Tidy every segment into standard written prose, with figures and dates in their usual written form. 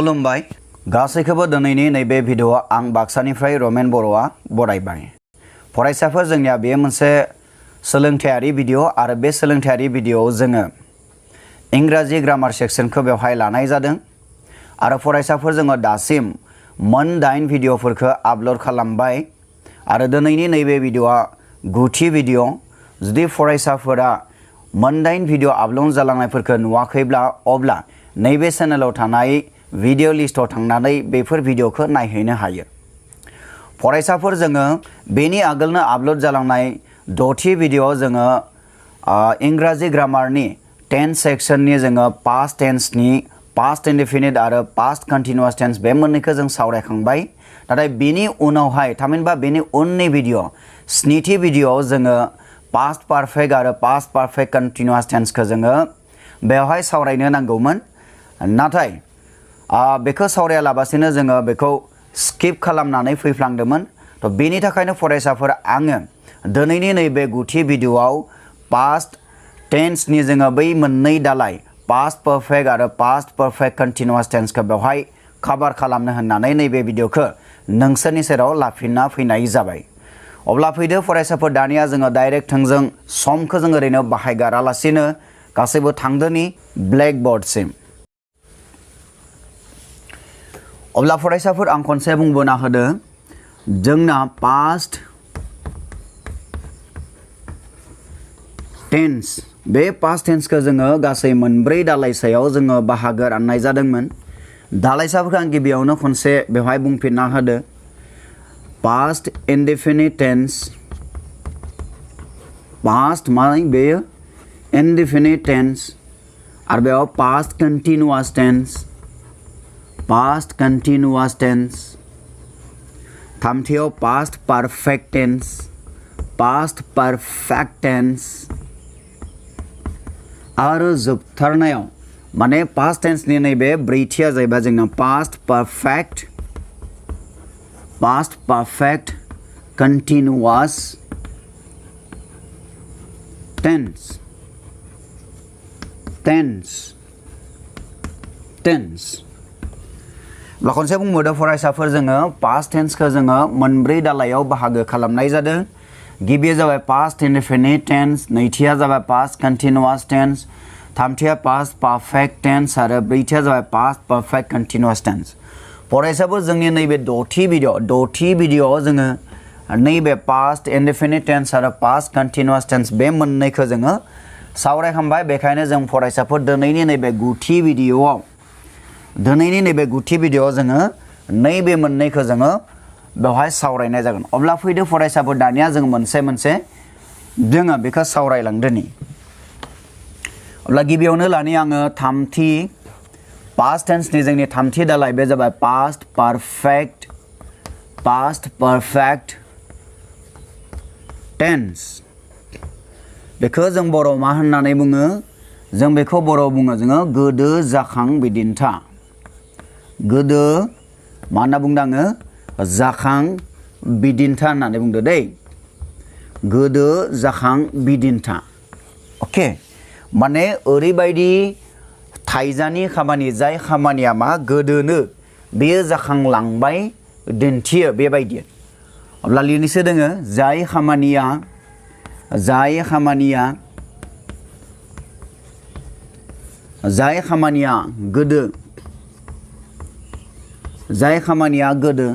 खुलुमबाय गासैखौबो दिनैनि नैबे भिडिअ आं बाक्सानिफ्राय रमेन बर'आ बरायबाय। फरायसाफोर जोंनिया बे मोनसे सोलोंथायारि भिडिअ आरो बे सोलोंथायारि भिडिअआव जोङो इंराजि ग्रामार सेक्सनखौ बेवहाय लानाय जादों आरो फरायसाफोर जोङो दासिम मोन 8 भिडिअफोरखौ आपल'ड खालामबाय आरो दिनैनि नैबे भिडिअआ गुथि भिडिअ। जुदि फरायसाफोरा मोन 8 भिडिअ आपल'ड जालांनायफोरखौ नुवाखैब्ला अब्ला नैबे चेनेलाव थानाय भिडिअ लिस्टआव थांनानै बेफोर भिडिअखौ नायहैनो हायो। फरायसाफोर जोङो बेनि आगोलनो आपल'ड जालांनाय 6थि भिडिअआव जोङो इंराजि ग्रामारनि 10 सेक्सननि जोङो पास्ट टेन्सनि पास्ट इनडेफिनिट आरो पास्ट कन्टिन्युअस टेन्स बे मोननैखौ जों सावरायखांबाय। नाथाय बेनि उनावहाय थामहिनबा बेनि उननि भिडिअ 7थि भिडिअआव जोङो पास्ट पारफेक्ट आरो पास्ट पारफेक्ट कन्टिन्युअस टेन्सखौ जोङो बेवहाय सावरायनो नांगौमोन। नाथाय बेखौ सावरायालाबासिनो जोङो बेखौ स्किप खालामनानै फैफ्लांदोंमोन। थ' बेनि थाखायनो फरायसाफोर आङो दिनैनि नैबे गुथि भिडिअआव पास्ट टेन्सनि जोङो बै मोननै दालाय पास्ट पारफेक्ट आरो पास्ट पारफेक्ट कन्टिन्युअस टेन्सखौ बेवहाय कभार खालामनो होननानै नैबे भिडिअखौ नोंसोरनि सेराव लाफिनना फैनाय जाबाय। अब्ला फैदो फरायसाफोर दानिया जोङो डाइरेक्ट थोंजों समखौ जों ओरैनो बाहायगारालासिनो गासैबो थांदोनि ब्लेकबर्डसिम। अब्ला फरायसाफोर आं खनसे बुंबोना होदो जोंना पास्ट टेन्स बे पास्ट टेन्सखौ जोङो गासै मोनब्रै दालाइसायाव जोङो बाहागो राननाय जादोंमोन। दालाइसाफोरखौ आं गिबियावनो खनसे बेवहाय बुंफिनना होदो। पास्ट इनडेफिनिट टेन्स पास्ट माने बेयो इनडेफिनिट टेन्स आरो बेयाव past continuous tense past continuous tense थामथियाव past perfect tense past perfect tense आरो जोबथारनायाव माने पास्ट टेन्सनि नैबे ब्रैथिया जाहैबाय जोंना पास्ट पारफेक्ट कन्टिन्युअस टेन्स खनसे बुंबोदो फरायसाफोर जोङो पास्ट टेन्सखौ जोङो मोनब्रै दालायाव बाहागो खालामनाय जादों। गिबिया जाबाय पास्ट इनडेफिनिट टेन्स, नैथिया जाबाय पास्ट कन्टिन्युअस टेन्स, थामथिया पास्ट पारफेक्ट टेन्स आरो ब्रैथिया जाबाय पास्ट पारफेक्ट कन्टिन्युअस टेन्स। फरायसाफोर जोंनि नैबे 6थि भिडिअआव जोङो नैबे पास्ट इनडेफिनिट टेन्स आरो पास्ट कन्टिन्युअस टेन्स बे मोननैखौ जोङो सावरायखांबाय। बेखायनो जों फरायसाफोर दिनैनि नैबे गुथि भिडिअआव जोङो नैबे मोननैखौ जोङो बेवहाय सावरायनाय जागोन। अब्ला फैदो फरायसाफोर दानिया जों मोनसे जोङो बेखौ सावरायलांदोनि। अब्ला गिबियावनो लानि आङो थामथि पास्ट टेन्सनि जोंनि थामथि दालाय बे जाबाय पास्ट पारफेक्ट टेन्स। बेखौ जों बर' मा होननानै बुङो? जों बेखौ बर' बुङो जोङो गोदो जाखां बिदिन्था। गोदो मा होनना बुंदों आङो? जाखां बिदिन्था होननानै बुंदो दै। गोदो जाखां बिदिन्था। अके, माने ओरैबायदि थाइजानि खामानि जाय खामानिया मा गोदोनो बेयो जाखांलांबाय दिन्थियो बेबायदि। अब्ला लिरनोसो दोङो जाय खामानिया गोदो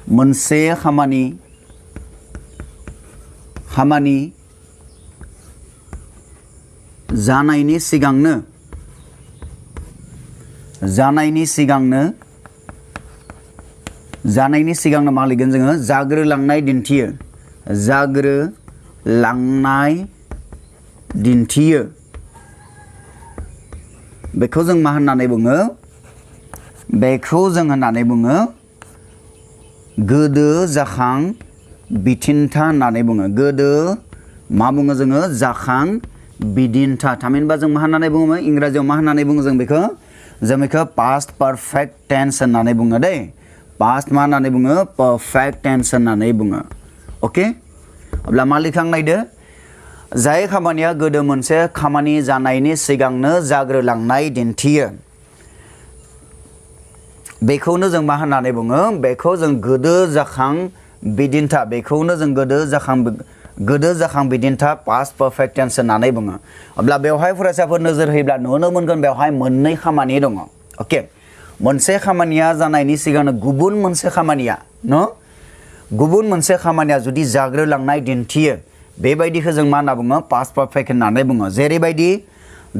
मोनसे खामानि जानायनि सिगांनो मा लिरगोन जोङो? जाग्रोलांनाय दिन्थियो। बेखौ जों मा होननानै बुङो? बेखौ जों होननानै बुङो गोदो जाखां बिदिन्था होननानै बुङो। गोदो मा बुङो जोङो? जाखां बिदिन्था। थामहिनबा जों मा होननानै बुङोमोन? इंराजियाव मा होननानै बुङो जों बेखौ पास्ट पारफेक्ट टेन्स होननानै बुङो दै। पास्ट मा होननानै बुङो? पारफेक्ट टेन्स होननानै बुङो। अके, अब्ला मा लिरखां नायदो जाय खामानिया गोदो मोनसे खामानि जानायनि सिगांनो जाग्रोलांनाय दिन्थियो बेखौनो जों मा होननानै बुङो बेखौ जों गोदो जाखां बिदिन्था बेखौनो जों गोदो जाखां बिदिन्था पास्ट पारफेक्ट टेन्स होननानै बुङो अब्ला बेवहाय फरायसाफोर नोजोर होयोब्ला नुनो मोनगोन बेवहाय मोननै खामानि दङ ओके मोनसे खामानिया जानायनि सिगांनो गुबुन मोनसे खामानिया गुबुन मोनसे खामानिया जुदि जाग्रोलांनाय दिन्थियो बेबायदिखौ जों मा होनना बुङो पास्ट पारफेक्ट होननानै बुङो जेरैबायदि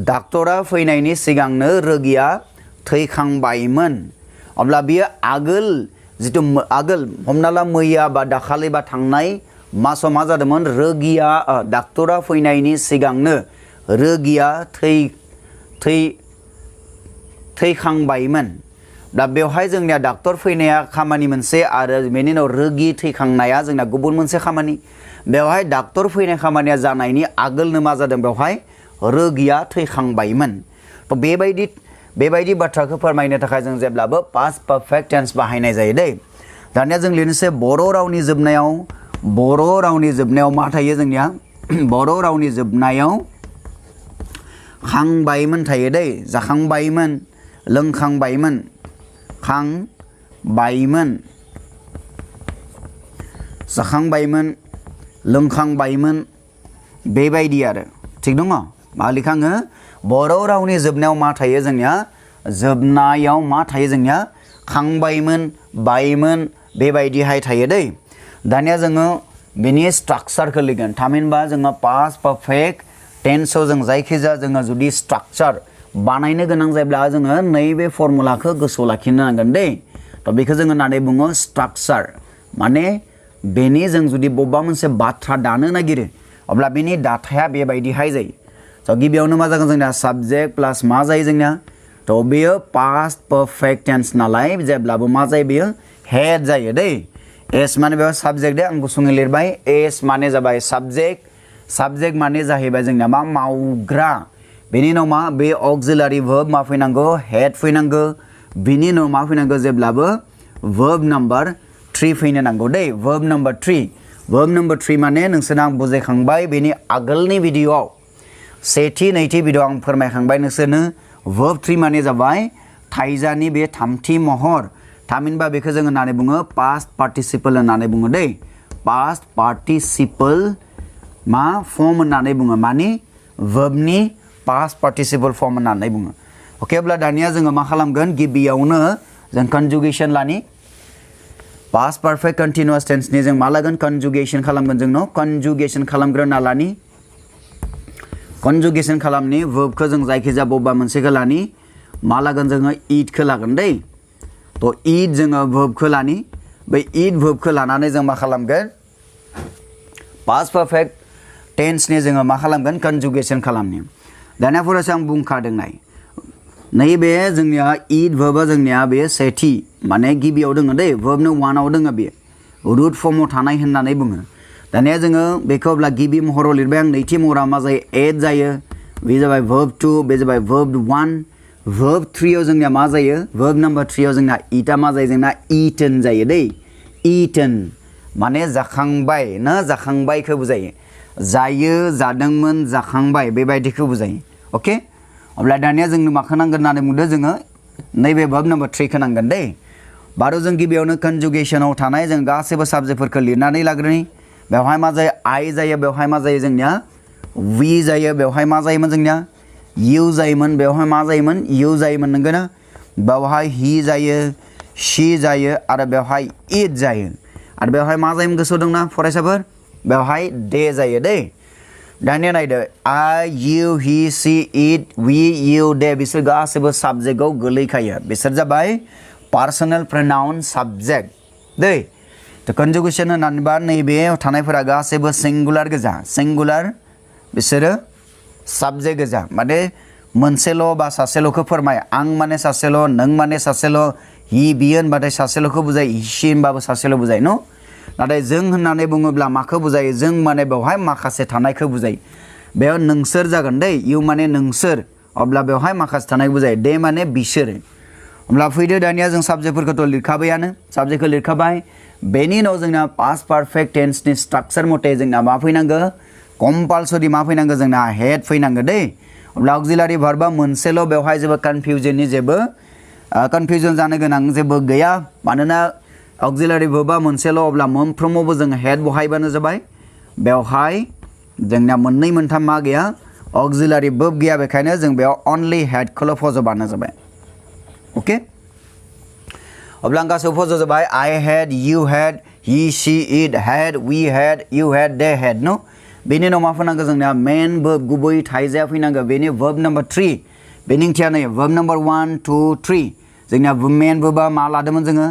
डाक्टरा फैनायनि सिगांनो रोगिया थैखांबायमोन अब्ला बियो आगोल हमना ला मैया बा दाखालि बा थांनाय मासाव मा जादोंमोन रोगिया डाक्टरा फैनायनि सिगांनो रोगिया थैखांबायमोन दा बेवहाय जोंनिया डाक्टर फैनाया खामानि मोनसे आरो बेनि उनाव रोगि थैखांनाया जोंना गुबुन मोनसे खामानि बेवहाय डाक्टर फैनाय खामानिया जानायनि आगोलनो मा जादों बेवहाय रोगिया थैखांबायमोन तो बेबायदि बाथ्राखौ फोरमायनो थाखाय जों जेब्लाबो पास्ट पारफेक्ट टेन्स बाहायनाय जायो दै दानिया जों लिरनोसै बर' रावनि जोबनायाव मा थायो जोंनिया बर' रावनि जोबनायाव खांबायमोन थायो दै जाखांबायमोन लोंखांबायमोन खांबायमोन जाखांबायमोन लोंखांबायमोन बेबायदि आरो थिग दङ मा लिखाङो बर' रावनि जोबनायाव मा थायो जोंनिया जोबनायाव मा थायो जोंनिया खांबायमोन बायमोन बेबायदिहाय थायो दै दानिया जोङो बेनि स्ट्राक्चारखौ लिरगोन थामहिनबा जोङो पास्ट पारफेक्ट टेन्सआव जों जायखिजाया जोङो जुदि स्ट्राक्चार बानायनो गोनां जायोब्ला जोङो नैबे फर्मुलाखौ गोसोआव लाखिनो नांगोन दै तो बेखौ जोङो होननानै बुङो स्ट्राक्चार माने बेनि जों जुदि बबेबा मोनसे बाथ्रा दानो नागिरो अब्ला बेनि दाथाया बेबायदिहाय जायो तो गिबियावनो मा जागोन जोंना साबजेक्ट प्लास मा जायो जोंना तो बेयो पास्ट पारफेक्ट टेन्स नालाय जेब्लाबो मा जायो बेयो हेड जायो दै एस माने बेयाव साबजेक्ट दे आं गुसुङै लिरबाय एस माने जाबाय साबजेक्ट माने जाहैबाय जोंना मा मावग्रा बेनि उनाव मा बे अक्सिलारि वर्ब मा फैनांगौ हेड फैनांगौ बिनि उनाव मा फैनांगौ जेब्लाबो वर्ब नम्बर 3 फैनो नांगौ दै वर्ब नम्बर 3 माने नोंसोरनो आं बुजायखांबाय बेनि आगोलनि भिडिअआव सेथि नैथि भिडिअ आं फोरमायखांबाय नोंसोरनो वर्ब 3 माने जाबाय थाइजानि बे थामथि महर थामहिनबा बेखौ जों होननानै बुङो पास्ट पार्टिसिपल होननानै बुङो दै पास्ट पार्टिसिपल मा फर्म होननानै बुङो माने वर्बनि पास्ट पार्टिसिपल फर्म होननानै बुङो ओके अब्ला दानिया जोङो मा खालामगोन गिबियावनो जों कन्जुगेसन लानि पास्ट पारफेक्ट कन्टिन्युअस टेन्सनि जों मा लागोन कन्जुगेसन खालामगोन जोंनो कन्जुगेसन खालामग्रोना लानि कन्जुगेसन खालामनि वर्बखौ जों जायखिजाया बबेबा मोनसेखौ लानि मा लागोन जोङो इटखौ लागोन दै तो इट जोङो वर्बखौ लानि बै इट वर्बखौ लानानै जों मा खालामगोन पास्ट पारफेक्ट टेन्सनि जोङो मा खालामगोन कन्जुगेसन खालामनि दानिया फरायसा आं बुंखादों नैबे जोंनिया इट वर्बा जोंनिया बे सेथि माने गिबियाव दङ दै वर्बनो 1 आव दङ बे रुट फर्माव थानाय होननानै बुङो दानिया जोङो बेखौ अब्ला गिबि महराव लिरबाय आं नैथि महराव मा जायो एड जायो बे जाबाय वर्ब 2 बे जाबाय वर्ब 1 वर्ब 3 आव जोंनिया मा जायो वर्ब नम्बर 3 आव जोंना इटा मा जायो जोंना इटन जायो दै इटन माने जाखांबाय ना जाखांबायखौ बुजायो जायो जादोंमोन जाखांबाय बेबायदिखौ बुजायो ओके अब्ला दानिया जोंनो माखौ नांगोन होननानै बुंदों जोङो नैबे वर्ब नम्बर 3 खौ नांगोन दै बारो जों गिबियावनो कन्जुगेसनाव थानाय जों गासैबो साबजेक्टफोरखौ लिरनानै लाग्रोनि बेवहाय मा जायो आइ जायो बेवहाय मा जायो जोंनिया वी जायो बेवहाय मा जायोमोन जोंनिया इउ जायोमोन बेवहाय मा जायोमोन इउ जायोमोन नंगौ ना बेवहाय हि जायो शी जायो आरो बेवहाय इट जायो आरो बेवहाय मा जायोमोन गोसोआव दंना फरायसाफोर बेवहाय दे जायो दै दानिया नायदो आई इउ हि सी इट वी इउ दे बिसोर गासैबो साबजेक्टआव गोलैखायो बिसोर जाबाय पार्सनेल प्रनाउन साबजेक्ट दै तो कन्जुगेसन होननानैबा नैबे थानायफोरा गासैबो सिंगुलार गोजा सिंगुलार बिसोरो साबजेक्ट गोजा माने मोनसेल' बा सासेल'खौ फोरमाय आं माने सासेल' नों माने सासेल' हि बियो होनबाथाय सासेल'खौ बुजाय हि होनबाबो सासेल' बुजाय न नाथाय जों होननानै बुङोब्ला माखौ बुजायो जों माने बेवहाय माखासे थानायखौ बुजायो बेयाव नोंसोर जागोन दै इउ माने नोंसोर अब्ला बेवहाय माखासे थानाय बुजायो दे माने बिसोर अब्ला फैदो दानिया जों साबजेक्टफोरखौथ' लिरखाबायानो साबजेक्टखौ लिरखाबाय बेनि उनाव जोंना पास्ट पारफेक्ट टेन्सनि स्ट्राक्चार मथे जोंना मा फैनांगौ कम्पालसरि मा फैनांगौ जोंना हेड फैनांगौ दै अब्ला अक्सिलारि भार्बा मोनसेल' बेवहाय जेबो कन्फ्यूजननि जेबो कन्फ्यूजन जानो गोनां जेबो गैया मानोना अक्सिलारि भार्बा मोनसेल' अब्ला मोनफ्रोमावबो जों हेड बहायबानो जाबाय बेवहाय जोंना मोननै मोनथाम मा गैया अक्सिलारि वर्ब गैया बेखायनो जों बेयाव ओनलि हेडखौल' फज'बानो जाबाय ओके अब्ला आं गासैबो फज'जोबबाय I had you had he she it had we had you had they had no बेनि उनाव मा फैनांगौ जोंना मेन वर्ब गुबै थाइजाया फैनांगौ बेनि वर्ब नम्बर 3 बेनि ओंथिया नै वर्ब नम्बर 1 2 3 जोंना मेन वर्बा मा लादोंमोन जोङो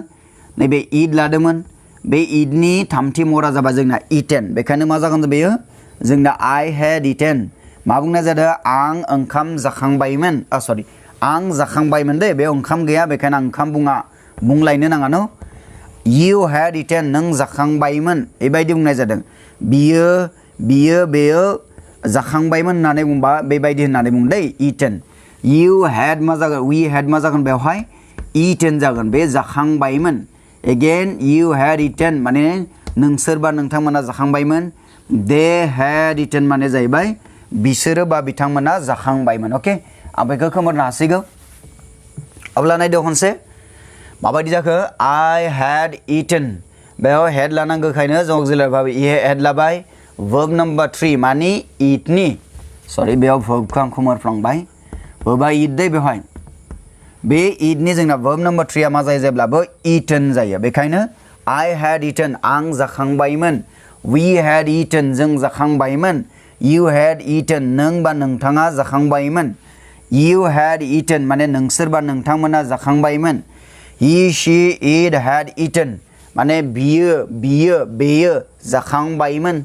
नैबे इट लादोंमोन बे इटनि थामथि महरा जाबाय जोंना इटेन बेखायनो मा जागोन बेयो जोंना I had eaten मा बुंनाय जादों आं ओंखाम जाखांबायमोन सरि आं जाखांबायमोन दे बे ओंखाम गैया बेखायनो आं ओंखाम बुंलायनो नाङा न You had eaten नों जाखांबायमोन बेबायदि बुंनाय जादों बियो बेयो जाखांबायमोन होननानै बुंबा बेबायदि होननानै बुंदों eaten You had मा जागोन we had मा जागोन बेवहाय eaten जागोन बे जाखांबायमोन again you had eaten माने नोंसोर बा नोंथांमोना जाखांबायमोन they had eaten माने जाहैबाय बिसोरो बा बिथांमोना जाखांबायमोन ओके आं बेखौ खोमोरनो हासिगौ अब्ला नायदो खनसे माबायदि जाखो I had eaten बेयाव हेड लानांगौखायनो जों अक्सिलारि भार्ब हेड लाबाय वर्ब नम्बर 3 माने इटनि सरि बेयाव वर्बखौ आं खोमोरफ्लांबाय वर्बा इट दै बेवहाय बे इटनि जोंना वर्ब नम्बर 3 आ मा जायो जेब्लाबो eaten जायो बेखायनो I had eaten आं जाखांबायमोन we had eaten जों जाखांबायमोन You had eaten नों बा नोंथाङा जाखांबायमोन You had eaten माने नोंसोर बा नोंथांमोना जाखांबायमोन He she it had eaten माने बेयो जाखांबायमोन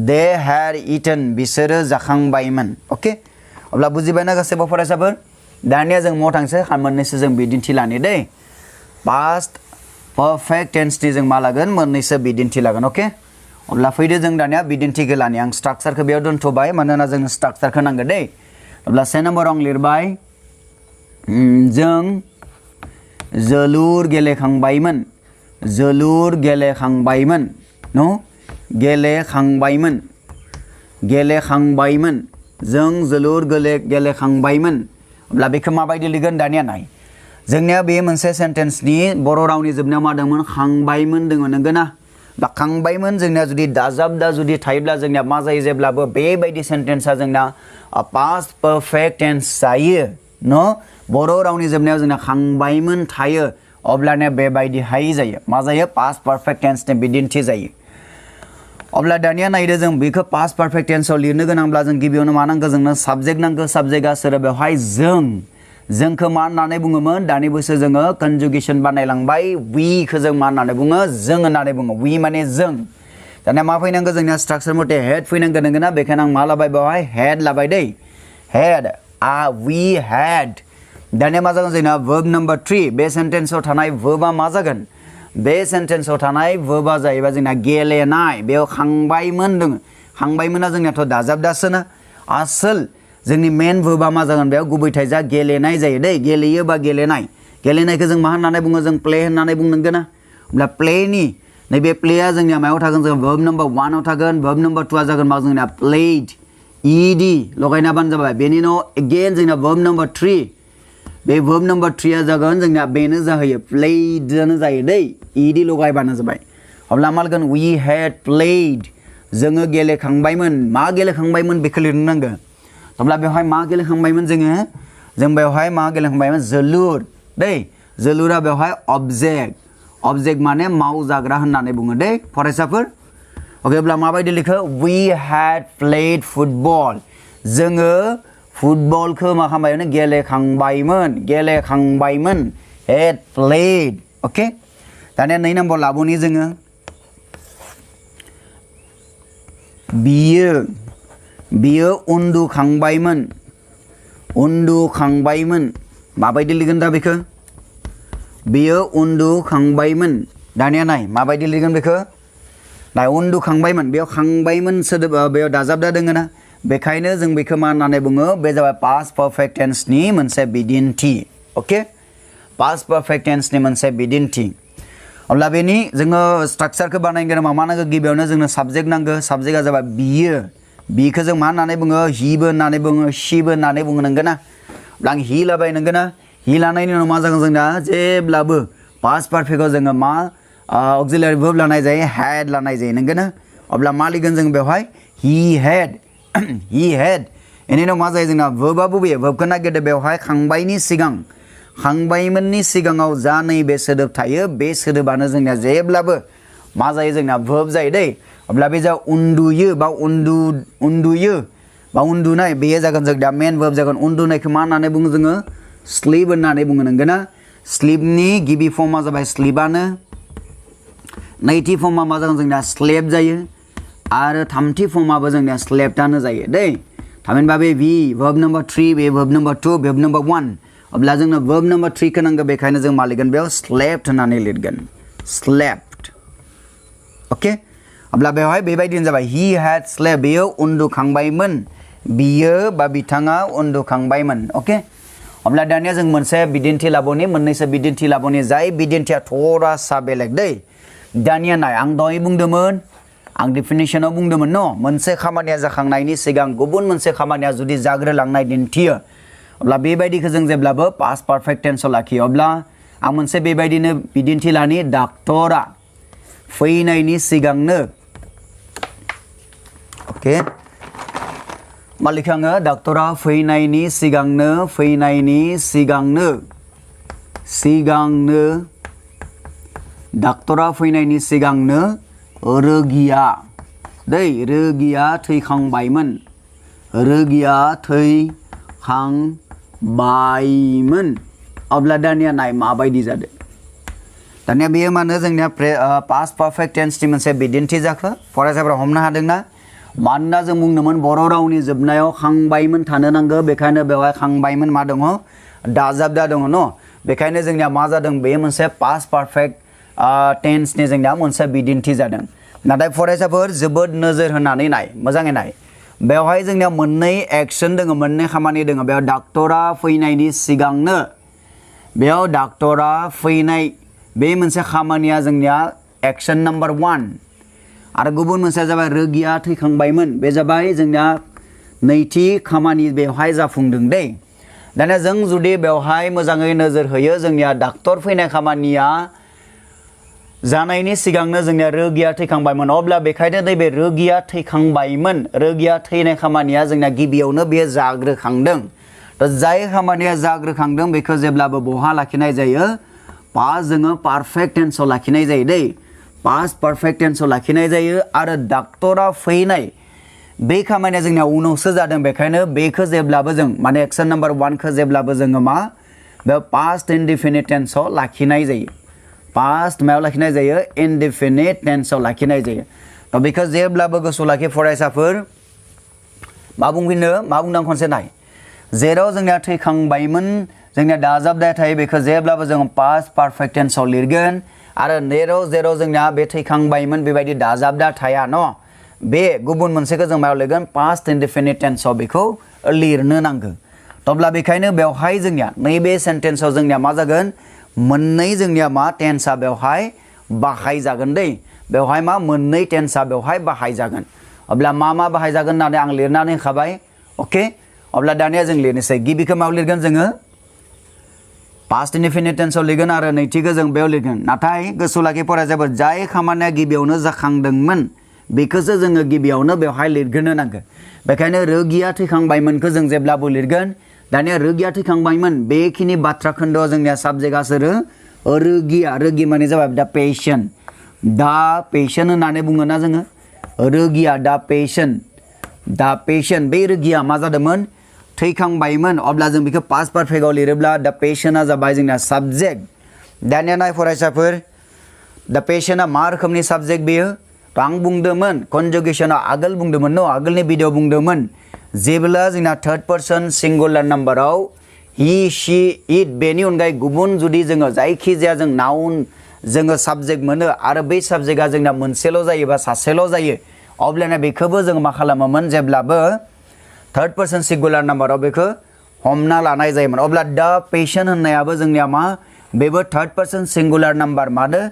They had eaten बिसोरो जाखांबायमोन ओके अब्ला बुजिबायना गासैबो फरायसाफोर दानिया जों माव थांसै मोननैसो जों बिदिन्थि लानि दै पास्ट पारफेक्ट टेन्सनि जों मा लागोन मोननैसो बिदिन्थि लागोन ओके अब्ला फैदो जों दानिया बिदिन्थिखौ लानि आं स्ट्राक्चारखौ बेयाव दोनथ'बाय मानोना जोंनो स्ट्राक्चारखौ नांगौ दै अब्ला से नम्बराव आं लिरबाय जों जोलुर गेलेखांबायमोन न गेलेखांबायमोन जों जोलुर गेलेखांबायमोन अब्ला बेखौ माबायदि लिरगोन दानिया नाय जोंनिया बे मोनसे सेन्टेन्सनि बर' रावनि जोबनायाव मा दंमोन खांबायमोन दङ नंगौना बा खांबायमोन जोंनिया जुदि दाजाबदा जुदि थायोब्ला जोंनिया मा जायो जेब्लाबो बेबायदि सेन्टेन्सआ जोंना पास्ट पारफेक्ट टेन्स जायो न बर' रावनि जोबनायाव जोंना खांबायमोन थायो अब्लानिया बेबायदिहाय जायो मा जायो पास्ट पारफेक्ट टेन्सनि बिदिन्थि जायो अब्ला दानिया नायदो जों बेखौ पास्ट पारफेक्ट टेन्सआव लिरनो गोनांब्ला जों गिबियावनो मा नांगौ जोंनो साबजेक्ट नांगौ साबजेक्टआ सोर बेवहाय जोंखौ मा होननानै बुङोमोन दानि बैसो जोङो कनजुगेसन बानायलांबाय वीखौ जों मा होननानै बुङो जों होननानै बुङो वी माने जों दानिया मा फैनांगौ जोंनिया स्ट्राक्चार मथे हेड फैनांगौ नंगौना बेखायनो आं मा लाबाय बेवहाय हेड लाबाय दै हेड वी हेड दानिया मा जागोन जोंना वर्ब नम्बर 3 बे सेन्टेन्सआव थानाय वर्बआ मा जागोन बे सेन्टेन्सआव थानाय वर्बआ जाहैबाय जोंना गेलेनाय बेयाव खांबायमोन दङ खांबायमोना जोंनियाथ' दाजाबदासोना आसोल जोंनि मेन वर्बआ मा जागोन बेयाव गुबै थाइजा गेलेनाय जायो दै गेलेयो बा गेलेनायखौ जों मा होननानै बुङो जों प्ले होननानै बुंनांगोन ना अब्ला प्लेनि नैबे प्लेया जोंनिया मायाव थागोन जों वर्ब नम्बर 1 आव थागोन वर्ब नम्बर 2 आ जागोन मा जोंना प्लेड ed लगायनाबानो जाबाय बेनि उनाव अगेन जोंना वर्ब नम्बर 3 बे वर्ब नम्बर 3 आ जागोन जोंना बेनो जाहैयो प्लेडआनो जायो दै ed लगायबानो जाबाय अब्ला मा लागोन we had played जोङो गेलेखांबायमोन मा गेलेखांबायमोन बेखौ लिरनो नांगौ अब्ला बेवहाय मा गेलेखांबायमोन जों बेवहाय मा गेलेखांबायमोन जोलुर दै जोलुरा बेवहाय ऑब्जेक्ट माने मावजाग्रा होननानै बुङो दै फरायसाफोर ओके अब्ला माबायदि लिखो we had played football जोङो फुटबलखौ मा खालामबायमोन गेलेखांबायमोन had played ओके दानिया 2 नम्बर लाबोनि जोङो बियो उन्दुखांबायमोन माबायदि लिरगोन दा बेखौ बियो उन्दुखांबायमोन दानिया नाय माबायदि लिरगोन बेखौ नाय उन्दुखांबायमोन बेयाव खांबायमोन सोदोबा बेयाव दाजाबदा दङ ना बेखायनो जों बेखौ मा होननानै बुङो बे जाबाय पास्ट पारफेक्ट टेन्सनि मोनसे बिदिन्थि ओके पास्ट पारफेक्ट टेन्सनि मोनसे बिदिन्थि अब्ला बेनि जोङो स्ट्राक्चारखौ बानायनो गोनां मा नांगौ गिबियावनो जोंनो साबजेक्ट नांगौ साबजेक्टआ जाबाय बिखौ जों मा होननानै बुङो हिबो होननानै बुङो सिबो होननानै बुङो नंगौ ना अब्ला आं हि लाबाय नंगौ ना हि लानायनि उनाव मा जागोन जोंना जेब्लाबो पास्ट पारफेक्टआव जोङो मा अक्सिलारि वर्ब लानाय जायो हेड लानाय जायो नंगौ ना अब्ला मा लिरगोन जों बेवहाय हि हेड बेनि उनाव मा जायो जोंना वर्बआ बबे वर्बखौ नागिरदो बेवहाय खांबायनि सिगां खांबायमोननि सिगाङाव जा नैबे सोदोब थायो बे सोदोबानो जोंनिया जेब्लाबो मा जायो जोंना वर्ब जायो दै अब्ला बे जा उन्दुयो बा उन्दुयो बा उन्दुनाय बेयो जागोन जोंना मेन वर्ब जागोन उन्दुनायखौ मा होननानै बुङो जोङो स्लीप होननानै बुङो नंगौ ना स्लीपनि गिबि फर्मा जाबाय स्लीपानो नैथि फर्मा मा जागोन जोंना स्लेप जायो आरो थामथि फर्माबो जोंनिया स्लेप्टानो जायो दै थामहिनबा बे बि वर्ब नम्बर 3 बे वर्ब नम्बर 2 वर्ब नम्बर 1 अब्ला जोंनो वर्ब नम्बर 3 खौ नांगौ बेखायनो जों मा लिरगोन बेयाव स्लेप्ट होननानै लिरगोन स्लेप्ट ओके अब्ला बेवहाय बेबायदिनो जाबाय हि हेड स्लेप्ट बेयो उन्दुखांबायमोन बियो बा बिथाङा उन्दुखांबायमोन अके अब्ला दानिया जों मोनसे बिदिन्थि लाबोनि मोननैसो बिदिन्थि लाबोनि जाय बिदिन्थिया थोरासा बेलेग दै दानिया नाय आं दहाय बुंदोंमोन आं डेफिनेशनाव बुंदोंमोन न मोनसे खामानिया जाखांनायनि सिगां गुबुन मोनसे खामानिया जुदि जाग्रोलांनाय दिन्थियो अब्ला बेबायदिखौ जों जेब्लाबो पास्ट पारफेक्ट टेन्सआव लाखियो अब्ला आं मोनसे बेबायदिनो बिदिन्थि लानि डाक्टरा फैनायनि सिगांनो ओके मालिक आङो डाक्टरा फैनायनि सिगांनो डाक्टरा फैनायनि सिगांनो रोगिया थैखांबायमोन अब्ला दानिया नाय माबायदि जादों दानिया बेयो मानो जोंनिया पास्ट पारफेक्ट टेन्सनि मोनसे बिदिन्थि जाखो फरायसाफोरा हमनो हादोंना मानोना जों बुंदोंमोन बर' रावनि जोबनायाव खांबायमोन थानो नांगौ बेखायनो बेवहाय खांबायमोन मा दङ दाजाबदा दङ न बेखायनो जोंनिया मा जादों बे मोनसे पास्ट पारफेक्ट टेन्सनि जोंनिया मोनसे बिदिन्थि जादों नाथाय फरायसाफोर जोबोद नोजोर होनानै नाय मोजाङै नाय बेवहाय जोंनिया मोननै एक्शन दङ मोननै खामानि दङ बेयाव डाक्टरा फैनायनि सिगांनो बेयाव डाक्टरा फैनाय बे मोनसे खामानिया जोंनिया एक्शन नम्बर 1 आरो गुबुन मोनसेया जाबाय रोगिया थैखांबायमोन बे जाबाय जोंनिया नैथि खामानि बेवहाय जाफुंदों दै दानिया जों जुदि बेवहाय मोजाङै नोजोर होयो जोंनिया डाक्टर फैनाय खामानिया जानायनि सिगांनो जोंनिया रोगिया थैखांबायमोन अब्ला बेखायनो नैबे रोगिया थैखांबायमोन रोगिया थैनाय खामानिया जोंना गिबियावनो बेयो जाग्रोखांदों जाय खामानिया जाग्रोखांदों बेखौ जेब्लाबो बहा लाखिनाय जायो पास्ट जोङो पारफेक्ट टेन्सआव लाखिनाय जायो दै पास्ट पारफेक्ट टेन्सआव लाखिनाय जायो आरो डाक्टरा फैनाय बे खामानिया जोंनिया उनावसो जादों बेखायनो बेखौ जेब्लाबो जों माने एक्शन नम्बर 1 खौ जेब्लाबो जोङो मा बे पास्ट इनडेफिनिट टेन्सआव लाखिनाय जायो पास्ट मायाव लाखिनाय जायो इनडेफिनिट टेन्सआव लाखिनाय जायो थ' बेखौ जेब्लाबो गोसोआव लाखि फरायसाफोर मा बुंदों खनसे नाय जेराव जोंनिया थैखांबायमोन जोंनिया दाजाबदाया थायो बेखौ जेब्लाबो जों पास्ट पारफेक्ट टेन्सआव लिरगोन आरो जेराव जोंनिया बे थैखांबायमोन बेबायदि दाजाबदा थाया न बे गुबुन मोनसेखौ जों मायाव लिरगोन पास्ट इनडेफिनिट टेन्सआव बेखौ लिरनो नांगौ अब्ला बेखायनो बेवहाय जोंनिया नैबे सेन्टेन्सआव जोंनिया मा जागोन मोननै जोंनिया मा टेन्सआ बेवहाय बाहायजागोन दै बेवहाय मा मोननै टेन्सआ बेवहाय बाहायजागोन अब्ला मा बाहायजागोन होननानै आं लिरनानै होखाबाय अके अब्ला दानिया जों लिरनोसै गिबिखौ मायाव लिरगोन जोङो पास्ट इनडेफिनिट टेन्सआव लिरगोन आरो नैथिखौ जों बेयाव लिरगोन नाथाय गोसोआव लाखि फरायसाफोर जाय खामानिया गिबियावनो जाखांदोंमोन बेखौसो जोङो गिबियावनो बेवहाय लिरग्रोनो नांगौ बेखायनो रोगिया थैखांबायमोनखौ जों जेब्लाबो लिरगोन दानिया रोगिया थैखांबायमोन बेखिनि बाथ्रा खोन्दोआव जोंनिया साबजेक्टआ सोरो रोगि माने जाबाय दा पेशेन्ट होननानै बुङोना जोङो रोगिया दा पेशेन्ट बे रोगिया मा जादोंमोन थैखांबायमोन अब्ला जों बेखौ पास्ट पारफेक्टआव लिरोब्ला दा पेशेन्टआ जाबाय जोंना साबजेक्ट दानिया नाय फरायसाफोर दा पेशेन्टआ मा रोखोमनि साबजेक्ट बेयो आं बुंदोंमोन कनजुगेशनाव आगोल बुंदोंमोन न आगोलनि भिडिअ बुंदोंमोन जेब्ला जोंना थर्ड पर्सन सिंगुलार नाम्बाराव हि शी इट बेनि अनगायै गुबुन जुदि जोङो जायखिजाया जों नाउन जोङो साबजेक्ट मोनो आरो बै साबजेक्टआ जोंना मोनसेल' जायो बा सासेल' जायो अब्लाना बेखौबो जों मा खालामोमोन जेब्लाबो थर्ड पर्सन सिंगुलार नाम्बाराव बेखौ हमना लानाय जायोमोन अब्ला दा पेशेन्ट होननायाबो जोंनिया मा बेबो थर्ड पर्सन सिंगुलार नाम्बार मादो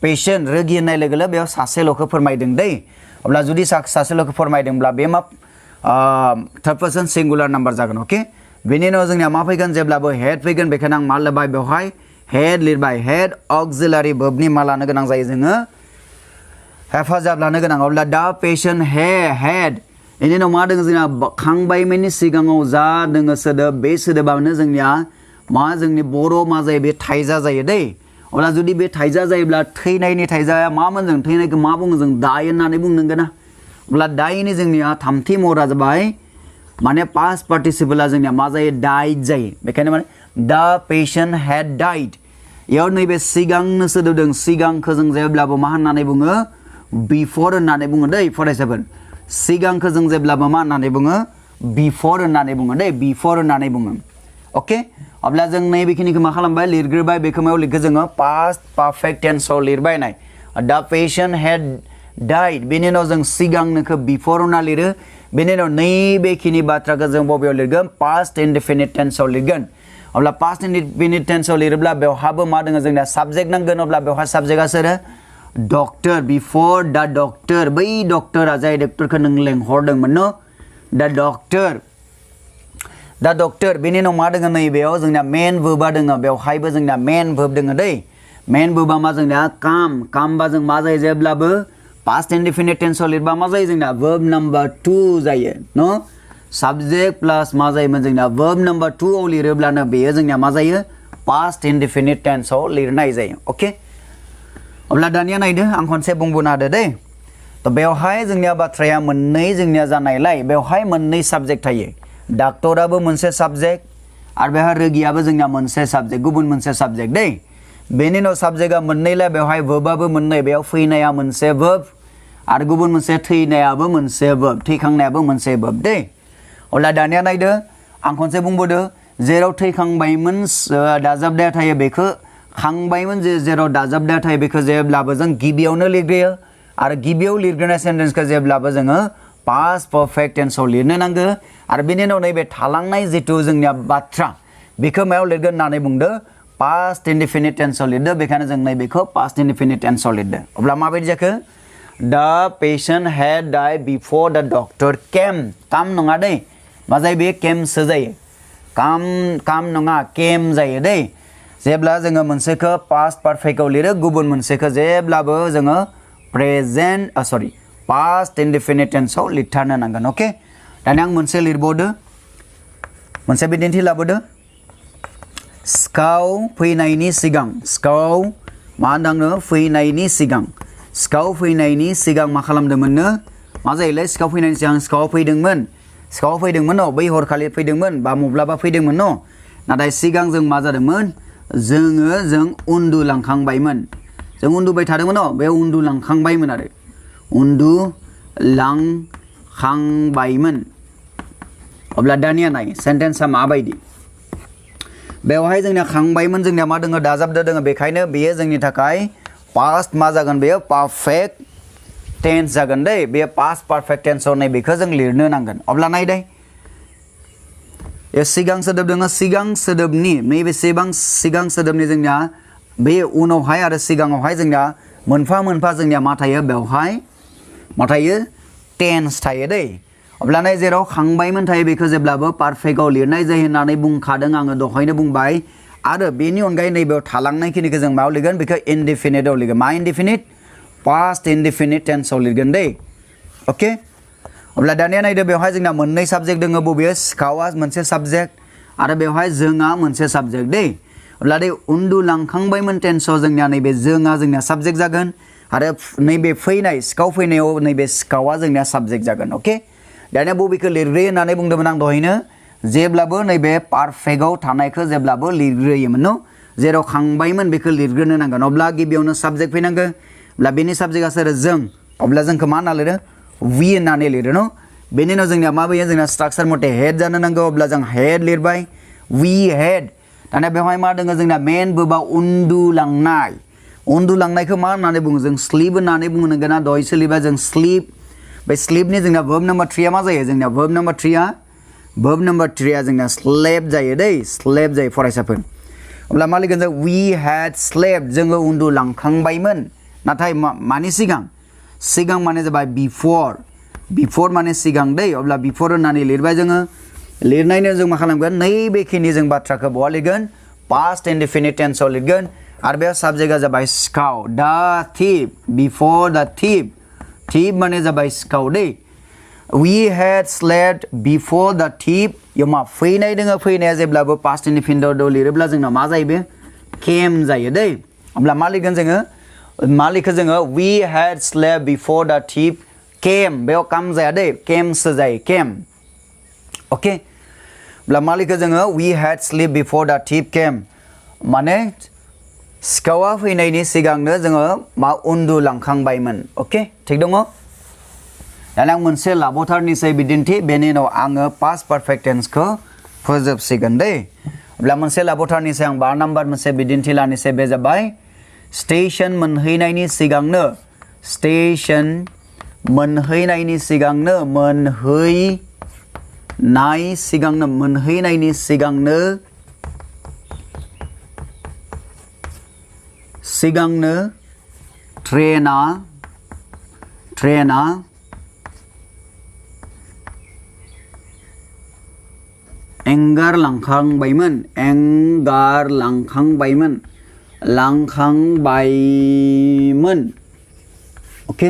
पेशेन्ट रोगि होननाय लोगो लोगो बेयाव सासेल'खौ फोरमायदों दै अब्ला जुदि सासेल'खौ फोरमायदोंब्ला बे मा थर्ड पर्सन सिंगुलर नाम्बार जागोन अके बेनि उनाव जोंनिया मा फैगोन जेब्लाबो हेड फैगोन बेखायनो आं मा लिरबाय बेवहाय हेड लिरबाय हेड अक्सिलारि वर्बनि मा लानो गोनां जायो जोङो हेफाजाब लानो गोनां अब्ला दा पेशेन्ट हेड बेनि उनाव मा दङ जोंना खांबायमोननि सिगाङाव जा दङ सोदोब बे सोदोबानो जोंनिया मा जोंनि बर' मा जायो बे थाइजा जायो दै अब्ला जुदि बे थाइजा जायोब्ला थैनायनि थाइजाया मामोन जों थैनायखौ मा बुङो जों दाय होननानै बुंनांगोन ना अब्ला दायनि जोंनिया थामथि महरा जाबाय माने पास्ट पार्टिसिपला जोंनिया मा जायो डाइड जायो बेखायनो माने दा पेशेन्ट हेड डाइड इयाव नैबे सिगांनो सोदोब दं सिगांखौ जों जेब्लाबो मा होननानै बुङो बिफोर होननानै बुङो दै फरायसाफोर सिगांखौ जों जेब्लाबो मा होननानै बुङो बिफोर होननानै बुङो दै बिफोर होननानै बुङो अके अब्ला जों नैबेखिनिखौ मा खालामबाय लिरग्रोबाय बेखौ मायाव लिरखो जोङो पास्ट पारफेक्ट टेन्सआव लिरबाय नाय दा पेशेन्ट हेड डाइड बेनि उनाव जों सिगांनोखौ बिफोर होनना लिरो बेनि उनाव नैबेखिनि बाथ्राखौ जों बबेयाव लिरगोन पास्ट इनडेफिनिट टेन्सआव लिरगोन अब्ला पास्ट इनडेफिनिट टेन्सआव लिरोब्ला बेवहाबो मा दङ जोंना साबजेक्ट नांगोन अब्ला बेवहाय साबजेक्टआ सोरो डक्टर बिफोर दा डक्टर बै डक्टरा जाय डक्टरखौ नों लेंहरदोंमोन न दा डक्टर बेनि उनाव मा दङ नैबेयाव जोंना मेन वर्बआ दङ बेवहायबो जोंना मेन वर्ब दङ दै मेन वर्बआ मा जोंना कामबा जों मा जायो जेब्लाबो पास्ट इनडेफिनिट टेन्सआव लिरबा मा जायो जोंना वर्ब नम्बर 2 जायो न साबजेक्ट प्लस मा जायोमोन जोंना वर्ब नम्बर 2 आव लिरोब्लानो बेयो जोंना मा जायो पास्ट इनडेफिनिट टेन्सआव लिरनाय जायो अके अब्ला दानिया नायदो आं खनसे बुंबोनो हादो दै त बेवहाय जोंनिया बाथ्राया मोननै जोंनिया जानायलाय बेवहाय मोननै साबजेक्ट थायो डाक्टराबो मोनसे साबजेक्ट आरो बेवहाय रोगियाबो जोंना मोनसे साबजेक्ट गुबुन मोनसे साबजेक्ट दै बेनि उनाव साबजेक्टआ मोननैलाय बेवहाय वर्बआबो मोननै बेयाव फैनाया मोनसे वर्ब आरो गुबुन मोनसे थैनायाबो मोनसे वर्ब थैखांनायाबो मोनसे वर्ब दै अब्ला दानिया नायदो आं खनसे बुंबोदो जेराव थैखांबायमोन दाजाबदाया थायो बेखौ खांबायमोन जेराव दाजाबदाया थायो बेखौ जेब्लाबो जों गिबियावनो लिरग्रोयो आरो गिबियाव लिरग्रोनाय सेन्टेन्सखौ जेब्लाबो जोङो पास्ट पारफेक्ट टेन्सआव लिरनो नांगौ आरो बेनि उनाव नैबे थालांनाय जिथु जोंनिया बाथ्रा बेखौ मायाव लिरगोन होननानै बुंदो पास्ट इनडेफिनिट टेन्सआव लिरदो बेखायनो जों नैबेखौ पास्ट इनडेफिनिट टेन्सआव लिरदो अब्ला माबायदि जाखो दा पेशेन्ट हेड डाइड बिफोर दा डक्टर केम नङा दै मा जायो बे केमसो जायो काम नङा केम जायो दै जेब्ला जोङो मोनसेखौ पास्ट पारफेक्टआव लिरो गुबुन मोनसेखौ जेब्लाबो जोङो प्रेजेन्ट पास्ट इनडेफिनिट टेन्सआव लिरथारनो नांगोन अके दानिया आं मोनसे लिरबावदो मोनसे बिदिन्थि लाबोदो सिखाव फैनायनि सिगां सिखाव मा होनदोंनो फैनायनि सिगां मा खालामदोंमोननो मा जायोलै सिखाव फैनायनि सिगां सिखाव फैदोंमोन न बै हरखालि फैदोंमोन बा माब्लाबा फैदोंमोन न नाथाय सिगां जों मा जादोंमोन जों उन्दुलांखांबायमोन जों उन्दुबाय थादोंमोन न बे उन्दुलांखांबायमोन आरो उन्दुलांखांबायमोन अब्ला दानिया नाय सेन्टेन्सआ माबायदि बेवहाय जोंनिया खांबायमोन जोंनिया मा दङ दाजाबदो दङ बेखायनो बेयो जोंनि थाखाय पास्ट मा जागोन बेयो पारफेक्ट टेन्स जागोन दै बेयो पास्ट पारफेक्ट टेन्सआव नै बेखौ जों लिरनो नांगोन अब्ला नाय दै सिगां सोदोब दङ सिगां सोदोबनि नैबे सिगां सोदोबनि जोंनिया बे उनावहाय आरो सिगाङावहाय जोंनिया मोनफा मोनफा जोंनिया मा थायो बेवहाय मा थायो टेन्स थायो दै अब्ला नाय जेराव खांबायमोन थायो बेखौ जेब्लाबो पारफेक्टआव लिरनाय जायो होननानै बुंखादों आङो दहायनो बुंबाय आरो बेनि अनगायै नैबेयाव थालांनायखिनिखौ जों मायाव लिरगोन बेखौ इनडेफिनिटआव लिरगोन मा इनडेफिनिट पास्ट इनडेफिनिट टेन्सआव लिरगोन दै अके अब्ला दानिया नायदो बेवहाय जोंना मोननै साबजेक्ट दङ बबेयो सिखावा मोनसे साबजेक्ट आरो बेवहाय जोंआ मोनसे साबजेक्ट दै अब्ला दै उन्दुलांखांबायमोन टेन्सआव जोंनिया नैबे जोंनिया साबजेक्ट जागोन आरो नैबे फैनाय सिखाव फैनायाव नैबे सिखावा जोंनिया साबजेक्ट जागोन अके दानिया बबेखौ लिरग्रोयो होननानै बुंदोंमोन आं दहायनो जेब्लाबो नैबे पारफेक्टआव थानायखौ जेब्लाबो लिरग्रोयोमोन न जेराव खांबायमोन बेखौ लिरग्रोनो नांगोन अब्ला गिबियावनो साबजेक्ट फैनांगोन अब्ला बेनि साबजेक्टआ सोर जों अब्ला जोंखौ मा होनना लिरो वी होननानै लिरो न बेनि उनाव जोंनिया मा फैयो जोंना स्ट्राक्चार मथे हेड जानो नांगौ अब्ला जों हेड लिरबाय वी हेड दानिया बेवहाय मा दङ जोंना मेन वर्बआ उन्दुलांनायखौ मा होननानै बुङो जों स्लीप होननानै बुंनो नांगोन ना दहाय सोलिबा जों स्लीप बे स्लीपनि जोंना वर्ब नम्बर 3 मा जायो जोंना वर्ब नम्बर 3 जोंना स्लेप जायो दै स्लेप जायो फरायसाफोर अब्ला मा लिरगोन जों वी हेड स्लेप्ट जोङो उन्दुलांखांबायमोन नाथाय मानि सिगां माने जाबाय before माने सिगां दै अब्ला before होननानै लिरबाय जोङो लिरनायनि जों मा खालामगोन नैबेखिनि जों बाथ्राखौ बहा लिरगोन past indefinite tense आव लिरगोन आरो बे साबजेक्टआ जाबाय सिखाव the thief before the thief माने जाबाय सिखाव दै we had slept before the thief यो मा फैनाय दोङो फैनाया जेब्लाबो past indefinite आव लिरोब्ला जोंना मा जायो बे came जायो दै अब्ला मा लिरगोन जोङो मा लिखो जोङो we had slept before the thief came बेयाव काम जाया दै came सो जायो came ओके अब्ला मा लिखो जोङो we had slept before the thief came माने सिखावा फैनायनि सिगांनो जोङो मा उन्दुलांखांबायमोन ओके थिग दङ दाना आं मोनसे लाबोथारनिसै बिदिन्थि बेनि उनाव आङो past perfect tense खौ फोजोबसिगोन दै अब्ला मोनसे लाबोथारनिसै आं 12 नाम्बार मोनसे बिदिन्थि लानिसै बे जाबाय स्टेशन मोनहैनायनि सिगांनो स्टेशन मोनहैनायनि सिगांनो मोनहैनायनि सिगांनो ट्रेना लांखांबायमोन ओके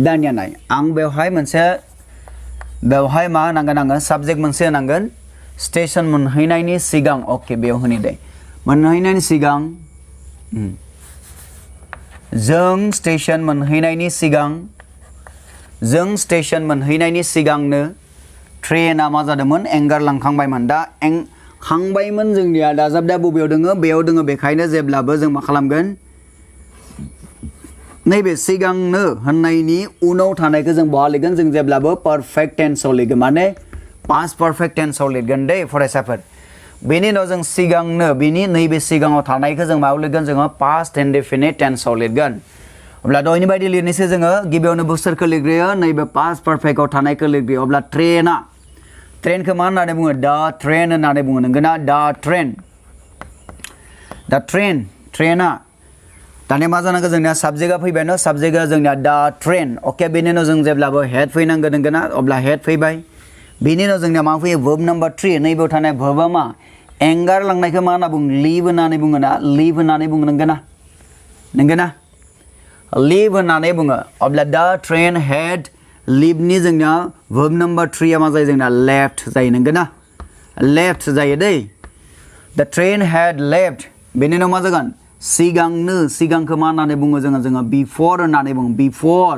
दानिया नाय आं बेवहाय मा होनांगोन आङो साबजेक्ट मोनसे होनांगोन स्टेशन मोनहैनायनि सिगां ओके बेयाव होनि दे मोनहैनायनि सिगां जों स्टेशन मोनहैनायनि सिगांनो ट्रेना मा जादोंमोन एंगारलांखांबायमोन दा खांबायमोन जोंनिया दाजाबदा बबेयाव दोङो बेयाव दोङो बेखायनो जेब्लाबो जों मा खालामगोन नैबे सिगांनो होननायनि उनाव थानायखौ जों बहा लिरगोन जों जेब्लाबो परफेक्ट टेन्सआव लिरगोन माने पास्ट परफेक्ट टेन्सआव लिरगोन दै फरायसाफोर बेनि उनाव जों सिगांनो बेनि नैबे सिगाङाव थानायखौ जों मायाव लिरगोन जोङो पास्ट इनडेफिनिट टेन्सआव लिरगोन अब्ला दहायनि बायदि लिरनोसै जोङो गिबियावनो बोसोरखौ लिरग्रोयो नैबे पास्ट परफेक्टआव थानायखौ लिरग्रोयो अब्ला ट्रेनखौ मा होननानै बुङो दा ट्रेन होननानै बुङो नंगौना दा ट्रेना दानिया मा जानांगौ जोंनिया साबजेक्टआ फैबाय न साबजेक्टआ जोंनिया दा ट्रेन ओके बेनि उनाव जों जेब्लाबो हेड फैनांगौ नंगौना अब्ला हेड फैबाय बेनि उनाव जोंनिया मा फैयो वर्ब नम्बर 3 नैबेयाव थानाय वर्बआ मा एंगारलांनायखौ मा होनना बुङो लिभ होननानै बुङो ना लिभ होननानै बुङो नंगौना लिभ होननानै बुङो अब्ला दा ट्रेन हेड लिभनि जोंनिया वर्ब नम्बर 3 आ मा जायो जोंना लेफ्ट जायो नंगौना लेफ्ट जायो दै द ट्रेन हेड लेफ्ट बेनि उनाव मा जागोन सिगांखौ मा होननानै बुङो जोङो बिफोर होननानै बुङो बिफोर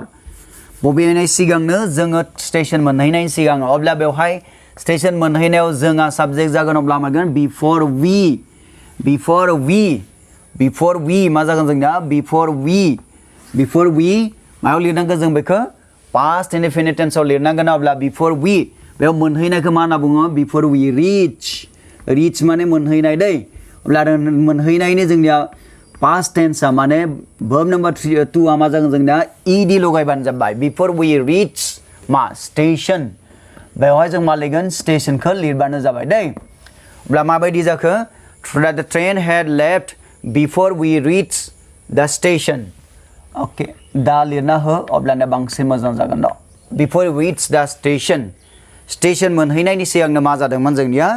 बबेनि सिगांनो जोङो स्टेशन मोनहैनायनि सिगां अब्ला बेवहाय स्टेशन मोनहैनायाव जोंहा साबजेक्ट जागोन अब्ला मागोन बिफोर वी मा जागोन जोंना बिफोर वी मायाव लिरनांगोन जों बेखौ पास्ट इनडेफिनिट टेन्सआव लिरनांगोन अब्ला बिफोर वी बेयाव मोनहैनायखौ मा होनना बुङो बिफोर वी रिच माने मोनहैनाय दै अब्ला मोनहैनायनि जोंनिया पास्ट टेन्सआ माने वर्ब नम्बर 2 आ मा जागोन जोंना ईडी लगायबानो जाबाय बिफोर वी रिच मा स्टेशन बेवहाय जों मा लिरगोन स्टेशनखौ लिरबानो जाबाय दै अब्ला माबायदि जाखो the train had left before we reach the station okay दा लिरना हो अब्लाना बांसिन मोजां जागोन दा बिफोर रिच द स्टेशन मोनहैनायनि सिगांनो मा जादोंमोन जोंनिया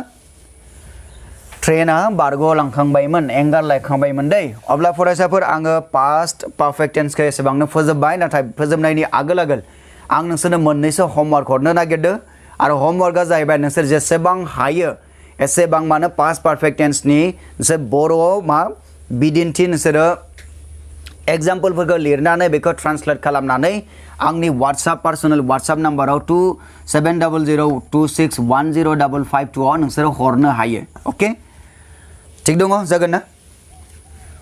ट्रेना बारग'लांखांबायमोन एंगारलांखांबायमोन दै अब्ला फरायसाफोर आङो पास्ट पारफेक्ट टेन्सखौ एसेबांनो फोजोबबाय नाथाय फोजोबनायनि आगोल आं नोंसोरनो मोननैसो होमवर्क हरनो नागिरदों आरो होमवर्कआ जाहैबाय नोंसोर जेसेबां हायो एसेबां मानो पास्ट पारफेक्ट टेन्सनि नोंसोर बर'आव मा बिदिन्थि नोंसोरो एग्जाम्पलफोरखौ लिरनानै बेखौ ट्रान्सलेट खालामनानै आंनि पार्सनेल वाट्सएप नाम्बाराव 270026105552 आव नोंसोरो हरनो हायो ओके थिग दङ जागोन ना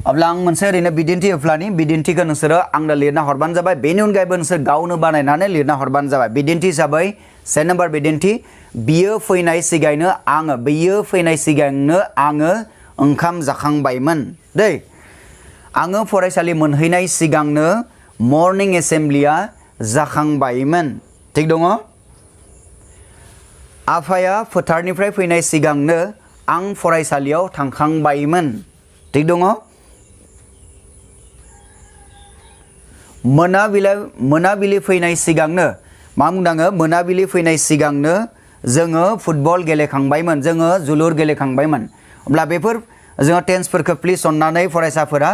अब्ला आं मोनसे ओरैनो बिदिन्थि होफ्लानि बिदिन्थिखौ नोंसोरो आंनो लिरना हरबानो जाबाय बेनि अनगायैबो नोंसोर गावनो बानायनानै लिरना हरबानो जाबाय बिदिन्थि हिसाबै 7 नम्बर बिदिन्थि बियो फैनाय सिगांनो आङो ओंखाम जाखांबायमोन दै आङो फरायसालि मोनहैनाय सिगांनो मर्निं एसेम्बलिया जाखांबायमोन थिग दङ आफाया फोथारनिफ्राय फैनाय सिगांनो आं फरायसालियाव थांखांबायमोन थिग दङ मोनाबिलि फैनाय सिगांनो मा बुंदाङो मोनाबिलि फैनाय सिगांनो जोङो फुटबल गेलेखांबायमोन जोङो जोलुर गेलेखांबायमोन अब्ला बेफोर जोङो टेन्सफोरखौ प्लिज अननानै फरायसाफोरा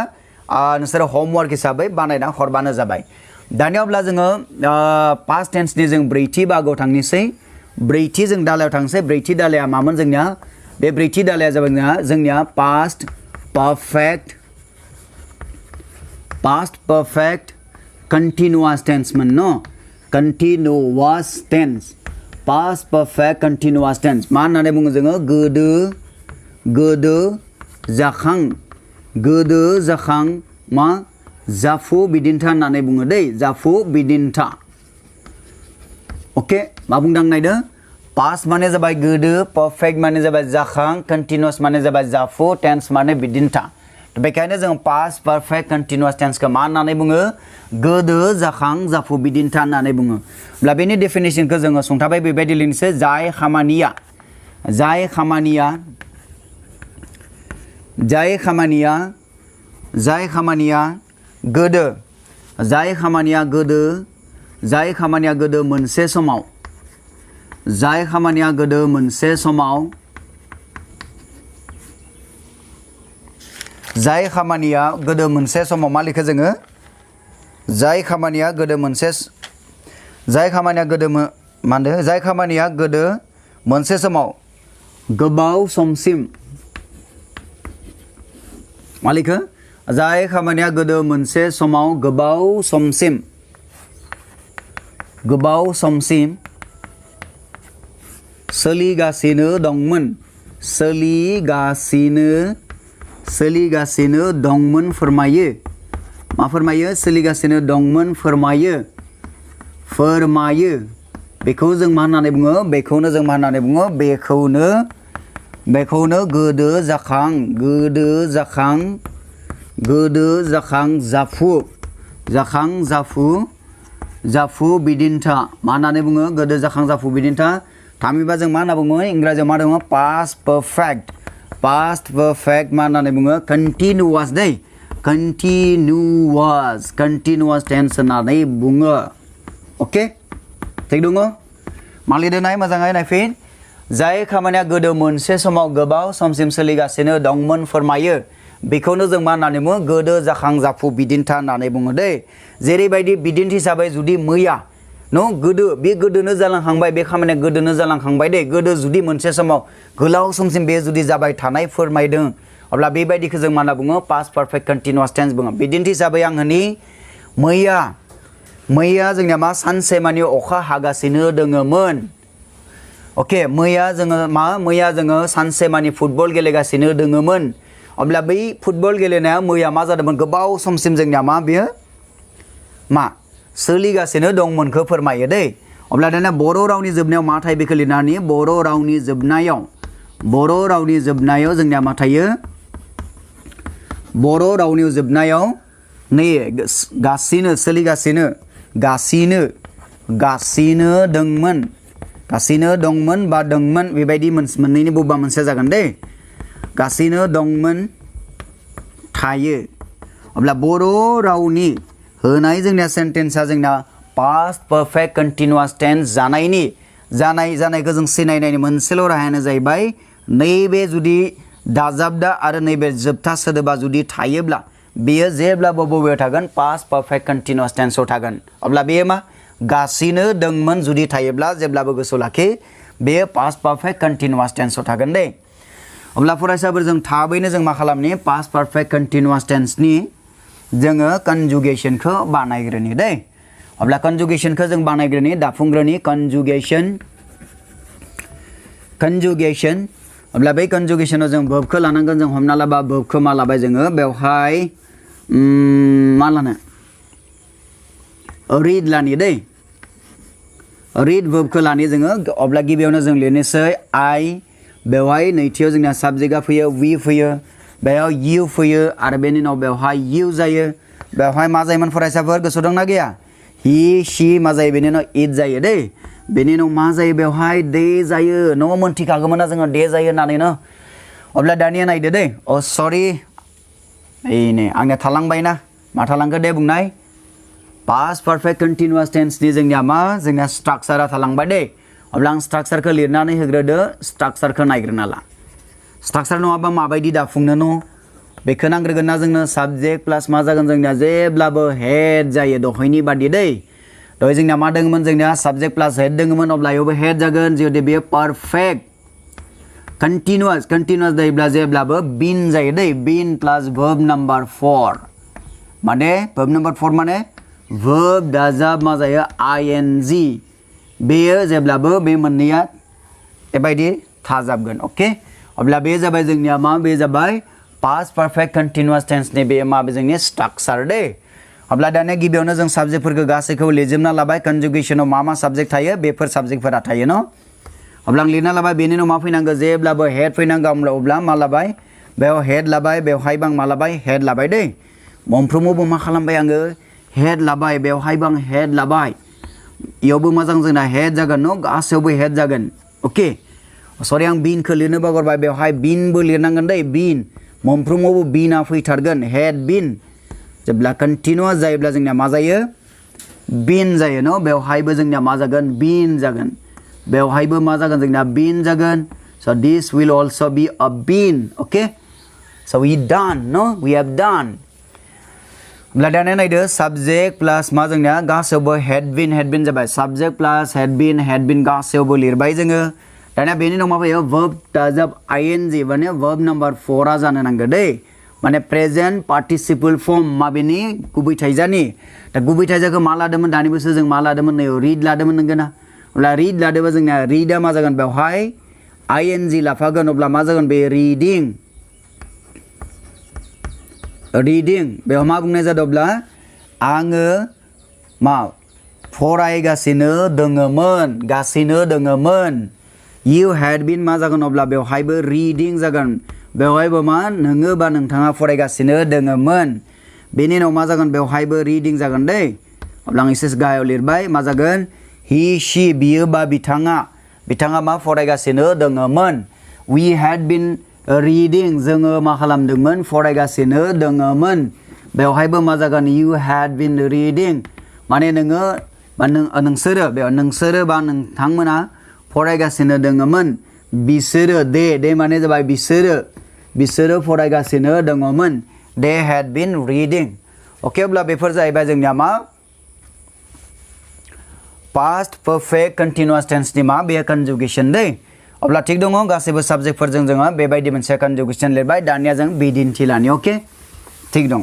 नोंसोरो होमवर्क हिसाबै बानायना हरबानो जाबाय दानिया अब्ला जोङो पास्ट टेन्सनि जों ब्रैथि बाहागोआव थांनोसै ब्रैथि जों दालायाव थांसै ब्रैथि दालाया मामोन जोंनिया बे ब्रैथि दालाया जाबाय जोंनिया पास्ट पारफेक्ट कन्टिन्युअस टेन्स मोन न continuous tense past perfect continuous tense मा होननानै बुङो जोङो गोदो जाखां मा जाफु बिदिन्था होननानै बुङो दै जाफु बिदिन्था अके मा बुंदां नायदो पास्ट माने जाबाय गोदो पारफेक्ट माने जाबाय जाखां कन्टिन्युअस माने जाबाय जाफु टेन्स माने बिदिन्था बेखायनो जों पास्ट पारफेक्ट कन्टिन्युअस टेन्सखौ मा होननानै बुङो गोदो जाखां जाफु बिदिन्था होननानै बुङो अब्ला बेनि डेफिनेसनखौ जोङो सुंथाबै बेबायदि लिरनोसै जाय खामानिया गोदो मोनसे समाव मा लिखो जोङो जाय खामानिया गोदो मोनसे समाव गोबाव समसिम मा लिखो जाय खामानिया गोदो मोनसे समाव गोबाव समसिम सोलिगासिनो दंमोन फोरमायो मा फोरमायो सोलिगासिनो दंमोन फोरमायो बेखौ जों मा होननानै बुङो बेखौनो गोदो जाखां जाफु बिदिन्था मा होननानै बुङो गोदो जाखां जाफु बिदिन्था थामहिनबा जों मा होनना बुङो इंराजियाव मा दङ पास्ट पारफेक्ट मा होननानै बुङो कन्टिन्युअस दै कन्टिन्युअस टेन्स होननानै बुङो अके थिग दङ मा लिरदों नाय मोजाङै नायफिन जाय खामानिया गोदो मोनसे समाव गोबाव समसिम सोलिगासिनो दंमोन फोरमायो बेखौनो जों मा होननानै बुङो गोदो जाखां जाफु बिदिन्था होननानै बुङो दै जेरैबायदि बिदिन्थि हिसाबै जुदि मैया गोदोनो जालांखांबाय बे खामानिया गोदोनो जालांखांबाय दे गोदो जुदि मोनसे समाव गोलाव समसिम बे जुदि जाबाय थानाय फोरमायदों अब्ला बेबायदिखौ जों मा होनना बुङो पास्ट पारफेक्ट कन्टिन्युअस टेन्स बुङो बिदिन्थि हिसाबै आं होनि मैया जोंनिया मा सानसे मानि अखा हागासिनो दङमोन अके मैया जोङो सानसे मानि फुटबल गेलेगासिनो दङमोन अब्ला बै फुटबल गेलेनाया मैया मा जादोंमोन गोबाव समसिम जोंनिया मा बेयो मा सोलिगासिनो दंमोनखौ फोरमायो दै अब्ला दाना बर' रावनि जोबनायाव मा थायो बेखौ लिरनानै बर' रावनि जोबनायाव जोंनिया मा थायो बर' रावनि जोबनायाव नै गासिनो दंमोन बा दंमोन बेबायदि मोननैनि बबेबा मोनसे जागोन दै गासिनो दंमोन थायो अब्ला बर' रावनि होनाय जोंनिया सेन्टेन्सआ जोंना पास्ट पारफेक्ट कन्टिन्युअस टेन्स जानायखौ जों सिनायनायनि मोनसेल' राहायानो जाहैबाय नैबे जुदि दाजाबदा आरो नैबे जोबथा सोदोबा जुदि थायोब्ला बेयो जेब्लाबो बबेयाव थागोन पास्ट पारफेक्ट कन्टिन्युअस टेन्सआव थागोन अब्ला बेयो मा गासिनो दंमोन जुदि थायोब्ला जेब्लाबो गोसोआव लाखि बेयो पास्ट पारफेक्ट कन्टिन्युअस टेन्सआव थागोन दे अब्ला फरायसाफोर जों थाबैनो जों मा खालामनि पास्ट पारफेक्ट कन्टिन्युअस टेन्सनि जोङो कन्जुगेसनखौ बानायग्रोनि दै अब्ला कन्जुगेसनखौ जों बानायग्रोनि दाफुंग्रोनि कन्जुगेसन अब्ला बै कन्जुगेसनाव जों वर्बखौ लानांगोन जों हमना लाबा वर्बखौ मा लाबाय जोङो बेवहाय मा लानो रिड लानि दै रिड वर्बखौ लानि जोङो अब्ला गिबियावनो जों लिरनोसै आइ बेवहाय नैथियाव जोंना साबजेक्टआ फैयो वी फैयो बेयाव इउ फैयो आरो बेनि उनाव बेवहाय इउ जायो बेवहाय मा जायोमोन फरायसाफोर गोसोआव दंना गैया हि शी मा जायो बेनि उनाव इट जायो दै बेनि उनाव मा जायो बेवहाय दे जायो न' मोनथिखागौमोन ना जोङो दे जायो होननानै न अब्ला दानिया नायदो दै सरि नै आंनिया थालांबाय ना मा थालांखो दे बुंनाय past perfect continuous tense नि जोंनिया मा जोंनिया स्ट्राक्चारा थालांबाय दे अब्ला आं स्ट्राक्चारखौ लिरनानै होग्रोदो स्ट्राक्चारखौ नायग्रोना ला स्ट्राक्चार नङाबा माबायदि दाफुंनो न बेखौ नांग्रोगोन ना जोंनो साबजेक्ट प्लास मा जागोन जोंनिया जेब्लाबो हेड जायो दहायनि बादि दै दहाय जोंनिया मा दङमोन जोंनिया साबजेक्ट प्लास हेड दङमोन अब्ला इयावबो हेड जागोन जुदि बेयो पारफेक्ट continuous जायोब्ला जेब्लाबो बिन जायो दै बिन प्लास verb number 4 माने verb number 4 माने verb दाजाब मा जायो ing बेयो जेब्लाबो बे मोननैया बेबायदि थाजाबगोन ओके अब्ला बे जाबाय जोंनिया मा बे जाबाय past perfect continuous tense नि बे मा जोंनि स्ट्राक्चार दे अब्ला दानिया गिबियावनो जों साबजेक्टफोरखौ गासैखौबो लिरजोबना लाबाय कन्जुगेसनाव मा साबजेक्ट थायो बेफोर साबजेक्टफोरा थायो न अब्ला आं लिरना लाबाय बेनि उनाव मा फैनांगौ जेब्लाबो हेड फैनांगौ अब्ला मा लाबाय बेयाव हेड लाबाय बेवहायबो आं मा लाबाय हेड लाबाय दै मोनफ्रोमावबो मा खालामबाय आङो हेड लाबाय बेवहायबो आं हेड लाबाय इयावबो मोजां जोंना हेड जागोन न गासैयावबो हेड जागोन ओके सरि आं बिनखौ लिरनो बावगारबाय बेवहाय बिनबो लिरनांगोन दै बिन मोनफ्रोमावबो बिना फैथारगोन हेड बिन जेब्ला कन्टिन्युअस जायोब्ला जोंनिया मा जायो बिन जायो न बेवहायबो जोंनिया मा जागोन बिन जागोन बेवहायबो मा जागोन जोंना बिन जागोन so this will also be a bin okay so we done no we have done अब्ला दानिया नायदो साबजेक्ट प्लास मा जोंनिया गासैयावबो हेड बिन जाबाय साबजेक्ट प्लास हेड बिन गासैयावबो लिरबाय जोङो दानिया बेनि उनाव मा फैयो verb दाजाब ing माने verb number 4 आ जानो नांगौ दै माने प्रेजेन्ट पार्टिसिपल फर्म माबेनि गुबै थाइजानि दा गुबै थाइजाखौ मा लादोंमोन दानि बोसोर जों मा लादोंमोन नै रिड लादोंमोन नंगौना अब्ला रिड लादोंबा जोंना रिडआ मा जागोन बेवहाय ing लाफागोन अब्ला मा जागोन बे रिडिं बेयाव मा बुंनाय जादोंब्ला आङो मा फरायगासिनो दङमोन you had been मा जागोन अब्ला बेवहायबो रिडिं जागोन बेवहायबो मा नोङो बा नोंथाङा फरायगासिनो दङमोन बेनि उनाव मा जागोन बेवहायबो रिडिं जागोन दै अब्ला आं एसे गाहायाव लिरबाय मा जागोन he she बियो बा बिथाङा मा फरायगासिनो दङमोन we had been reading जोङो मा खालामदोंमोन फरायगासिनो दङमोन बेवहायबो मा जागोन you had been reading माने नोङो बा नोंसोरो बेयाव नोंसोरो बा नोंथांमोना फरायगासिनो दङमोन बिसोरो दे माने जाबाय बिसोरो फरायगासिनो दङमोन they had been reading okay अब्ला बेफोर जाहैबाय जोंनिया मा past perfect continuous tense नि मा बे कन्जुगेसन दै अब्ला थिग दङ गासैबो साबजेक्टफोरजों जोङो बेबायदि मोनसे कन्जुगेसन लिरबाय दानिया जों बिदिन्थि लानि ओके थिग दङ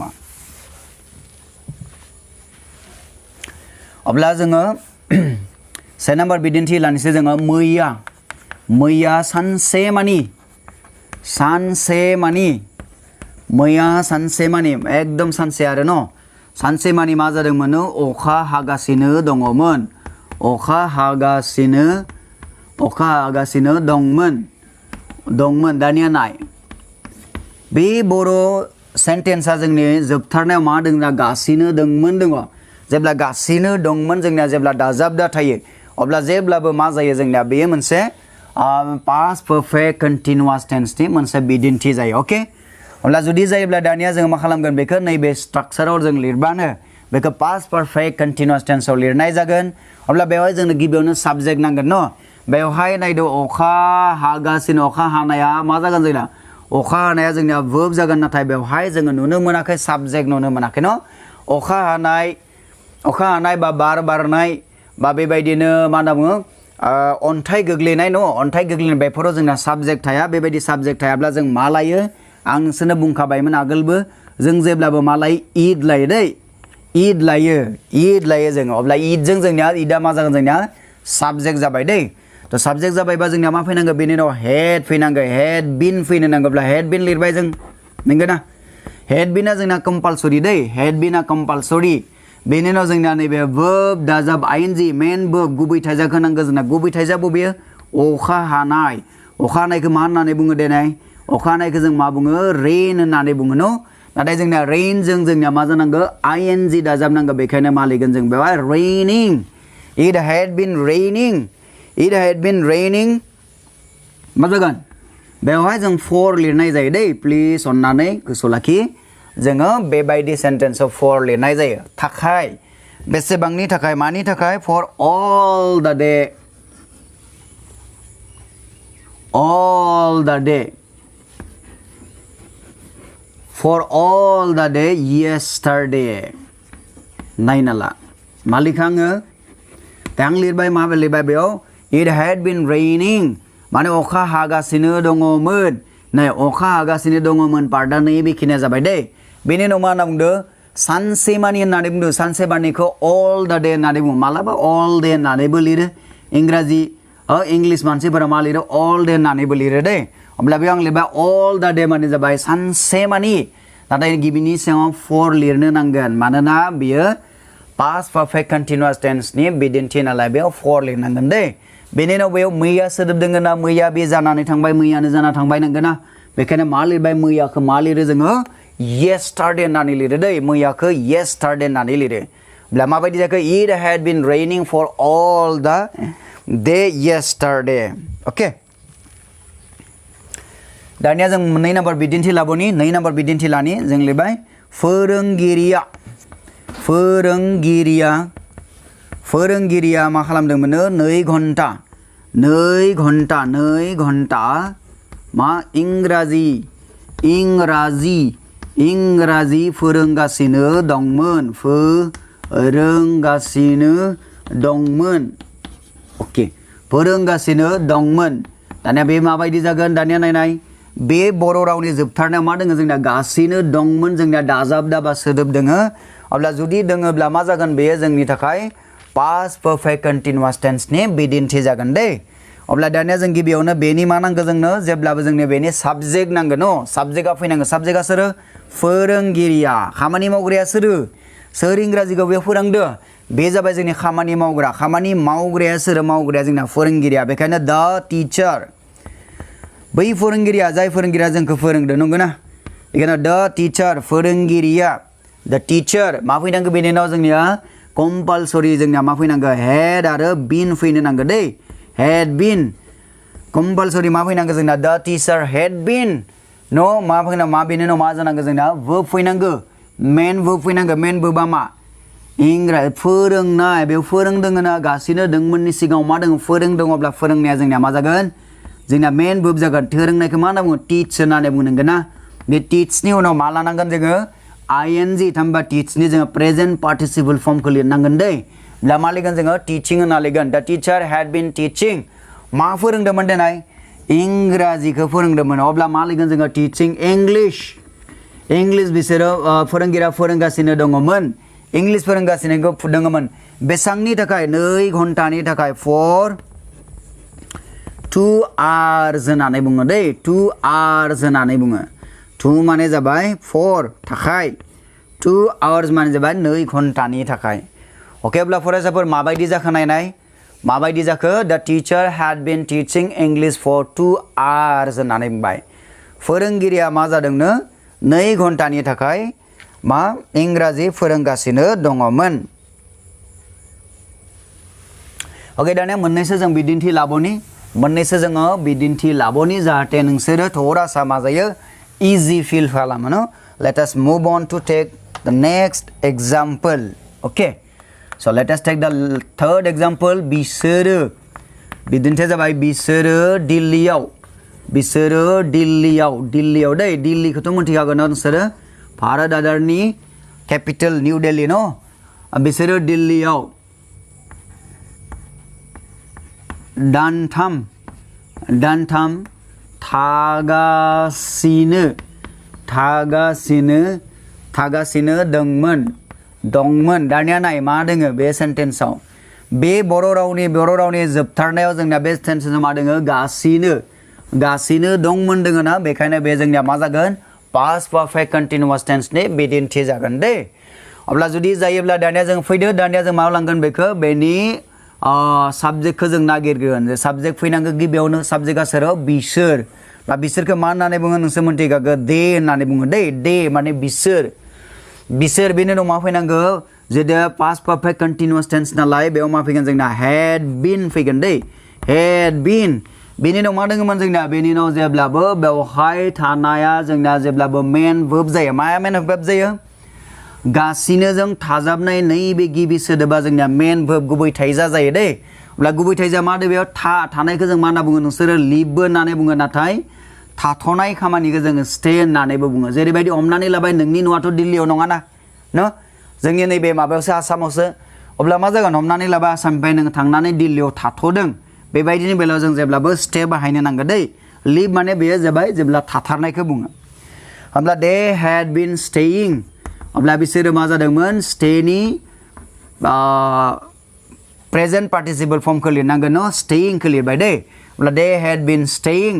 अब्ला जोङो से नम्बर बिदिन्थि लानोसै जोङो मैया सानसे मानि एकदम सानसे आरो न सानसे मानि मा जादोंमोन अखा हागासिनो दंमोन दानिया नाय बे बर' सेन्टेन्सआ जोंनि जोबथारनायाव मा दङ गासिनो दंमोन दङ जेब्ला गासिनो दंमोन जोंनिया जेब्ला दाजाबदा थायो अब्ला जेब्लाबो मा जायो जोंनिया बेयो मोनसे past perfect continuous tense नि मोनसे बिदिन्थि जायो ओके अब्ला जुदि जायोब्ला दानिया जों मा खालामगोन बेखौ नैबे स्ट्राक्चाराव जों लिरबानो बेखौ past perfect continuous tense आव लिरनाय जागोन अब्ला बेवहाय जोंनो गिबियावनो साबजेक्ट नांगोन न बेवहाय नायदो अखा हागासिनो अखा हानाया मा जागोन जोंना अखा हानाया जोंनिया verb जागोन नाथाय बेवहाय जोङो नुनो मोनाखै साबजेक्ट नुनो मोनाखै न अखा हानाय बा बार बारनाय बा बेबायदिनो मा होनना बुङो अन्थाइ गोग्लैनाय न अन्थाइ गोग्लैनाय बेफोराव जोंना साबजेक्ट थाया बेबायदि साबजेक्ट थायाब्ला जों मा लायो आं नोंसोरनो बुंखाबायमोन आगोलबो जों जेब्लाबो मा लायो ईद लायो दै ईद लायो जोङो अब्ला ईदजों जोंनिया ईदआ मा जागोन जोंनिया साबजेक्ट जाबाय दै तो साबजेक्ट जाबायबा जोंनिया मा फैनांगौ बेनि उनाव हेड फैनांगौ हेड बिन फैनो नांगौब्ला हेड बिन लिरबाय जों नंगौ ना हेड बिना जोंना कम्पालसरि दै हेड बिना कम्पालसरि बेनि उनाव जोंना नैबे verb दाजाब ing मेन verb गुबै थाइजाखौ नांगौ जोंना गुबै थाइजा बबेयो अखा हानायखौ मा होननानै बुङो देनाय अखा हानायखौ जों मा बुङो रेन होननानै बुङो न नाथाय जोंना रेनजों जोंनिया मा जानांगौ ing दाजाब नांगौ बेखायनो मा लिरगोन जों बेवहाय raining it had been raining मा जागोन बेवहाय जों for लिरनाय जायो दै प्लिज अन्नानै गोसोआव लाखि जोङो बेबायदि सेन्टेन्सआव for लिरनाय जायो थाखाय बेसेबांनि थाखाय मानि थाखाय for all the day for all the day yesterday नायना ला मा लिखाङो दा आं लिरबाय मा लिरबाय बेयाव it had been raining माने अखा हागासिनो दङमोन नै अखा हागासिनो दङमोन पार्टआ नै बेखिनिया जाबाय दे बेनि उनाव मा होनना बुंदों सानसेमानि होननानै बुंदों सानसेमानिखौ all the day होननानै बुङो मालाबा all day होननानैबो लिरो इंराजि इंलिश मानसिफोरा मा लिरो all day होननानैबो लिरो दे अब्ला बेयाव आं लिरबाय all the day माने जाबाय सानसेमानि नाथाय गिबिनि सिगाङाव for लिरनो नांगोन मानोना बियो past perfect continuous tense नि बिदिन्थि नालाय बेयाव for लिरनांगोन दे बेनि उनाव बेयाव मैया सोदोब दोङो ना मैया बे जानानै थांबाय मैयानो जाना थांबाय नांगोन ना बेखायनो मा लिरबाय मैयाखौ मा लिरो जोङो yesterday होननानै लिरो दे मैयाखौ yesterday होननानै लिरो अब्ला माबायदि जाखो it had been raining for all the day yesterday okay दानिया जों 2 नम्बर बिदिन्थि लाबोनि 2 नम्बर बिदिन्थि लानि जों लिरबाय फोरोंगिरिया मा खालामदोंमोन 2 घन्टा मा इंराजि फोरोंगासिनो दंमोन ओके फोरोंगासिनो दंमोन दानिया बे माबायदि जागोन दानिया नायनाय बे बर' रावनि जोबथारनायाव मा दोङो जोंना गासिनो दंमोन जोंना दाजाब दाबा सोदोब दोङो अब्ला जुदि दोङोब्ला मा जागोन बेयो जोंनि थाखाय past perfect continuous tense नि बिदिन्थि जागोन दे अब्ला दानिया जों गिबियावनो बेनि मा नांगौ जोंनो जेब्लाबो जोंनो बेनि साबजेक्ट नांगोन न साबजेक्टआ फैनांगोन साबजेक्टआ सोर फोरोंगिरिया खामानि मावग्राया सोर इंराजिखौ बेयाव फोरोंदो बे जाबाय जोंनि खामानि मावग्राया सोर मावग्राया जोंना फोरोंगिरिया बेखायनो द टीचार बै फोरोंगिरिया जाय फोरोंगिरिया जोंखौ फोरोंदो नंगौ ना बेखायनो द टीचार फोरोंगिरिया द टीचार मा फैनांगौ बेनि उनाव जोंनिया कम्पालसरि जोंनिया मा फैनांगौ हेड आरो बीन फैनो नांगौ दे हेड बीन कम्पालसरि मा फैनांगौ जोंना द टीचार हेड बीन न मा फैनांगौ मा बेनि उनाव मा जानांगौ जोंना वर्ब फैनांगौ मेन वर्ब फैनांगौ मेन वर्बआ मा इंराजि फोरोंनाय बेयाव फोरोंदों ना गासिनो दोंमोननि सिगाङाव मा दङ फोरोंदों अब्ला फोरोंनाया जोंनिया मा जागोन जोंना मेन वर्ब जागोन फोरोंनायखौ मा होनना बुङो टीच होननानै बुंनांगोन ना बे टीचनि उनाव मा लानांगोन जोङो ing थामहिनबा टीचनि जोङो प्रेजेन्ट पार्टिसिपल फर्मखौ लिरनांगोन दे अब्ला मा लिरगोन जोङो टीचिं होनना लिरगोन द टीचार हैड बीन टीचिं मा फोरोंदोंमोन देनाय इंराजिखौ फोरोंदोंमोन अब्ला मा लिरगोन जोङो टीचिं इंलिश बिसोरो फोरोंगिरिया फोरोंगासिनो दङमोन इंलिश फोरोंगासिनो दङमोन बेसांनि थाखाय 2 घन्टानि थाखाय for 2 hours होननानै बुङो दे 2 hours होननानै बुङो 2 माने जाबाय for थाखाय 2 hours माने जाबाय 2 घन्टानि थाखाय ओके अब्ला फरायसाफोर माबायदि जाखो नायनाय माबायदि जाखो the teacher had been teaching English for 2 hours होननानै बुंबाय फोरोंगिरिया मा जादोंनो 2 घन्टानि थाखाय मा इंराजि फोरोंगासिनो दङमोन ओके दानिया मोननैसो जों बिदिन्थि लाबोनि जाहाथे नोंसोरो थोरासा मा जायो इजी फील खालामो न let us move on to take the next example okay so let us take the third example बिसोरो बिदिन्थिया जाबाय बिसोरो दिल्लीयाव दे दिल्लीखौथ' मिथिखागोन नोंसोरो भारत हादरनि कैपिटल न्यू दिल्ली न बिसोरो दिल्लीयाव दानथाम थागासिनो दंमोन दानिया नाय मा दोङो बे सेन्टेन्सआव बे बर' रावनि जोबथारनायाव जोंना बे सेन्टेन्सआव मा दोङो गासिनो दंमोन दोङो ना बेखायनो बे जोंनिया मा जागोन past perfect continuous tense नि बिदिन्थि जागोन दे अब्ला जुदि जायोब्ला दानिया जों फैदो दानिया जों मा लांगोन बेखौ बेनि साबजेक्टखौ जों नागिरगोन जे साबजेक्ट फैनांगौ गिबियावनो साबजेक्टआ सोर बिसोर बा बिसोरखौ मा होननानै बुङो नोंसोर मिथिखागौ दे होननानै बुङो दे माने बिसोर बेनि उनाव मा फैनांगौ जेदे past perfect continuous tense नालाय बेयाव मा फैगोन जोंना had been फैगोन दे had been बेनि उनाव मा दङमोन जोंना बेनि उनाव जेब्लाबो बेवहाय थानाया जोंना जेब्लाबो मेन वर्ब जायो माया मेन वर्ब जायो गासिनो जों थाजाबनाय नैबे गिबि सोदोबा जोंनिया मेन verb गुबै थाइजा जायो दै अब्ला गुबै थाइजा मा दे बेयाव थानायखौ जों मा होनना बुङो नोंसोरो लिभबो होननानै बुङो नाथाय थाथ'नाय खामानिखौ जोङो स्टे होननानैबो बुङो जेरैबायदि हमनानै लाबाय नोंनि न'आथ' दिल्लीयाव नङाना न जोंनि नैबे माबायावसो आसामावसो अब्ला मा जागोन हमनानै लाबाय आसामनिफ्राय नों थांनानै दिल्लीयाव थाथ'दों बेबायदिनि बेलायाव जों जेब्लाबो स्टे बाहायनो नांगौ दै लिभ माने बेयो जाबाय जेब्ला थाथारनायखौ बुङो अब्ला they had been staying अब्ला बिसोरो मा जादोंमोन स्टेनि प्रेजेन्ट पार्टिसिपल फर्मखौ लिरनांगोन न स्टेइंखौ लिरबाय दै अब्ला they had been staying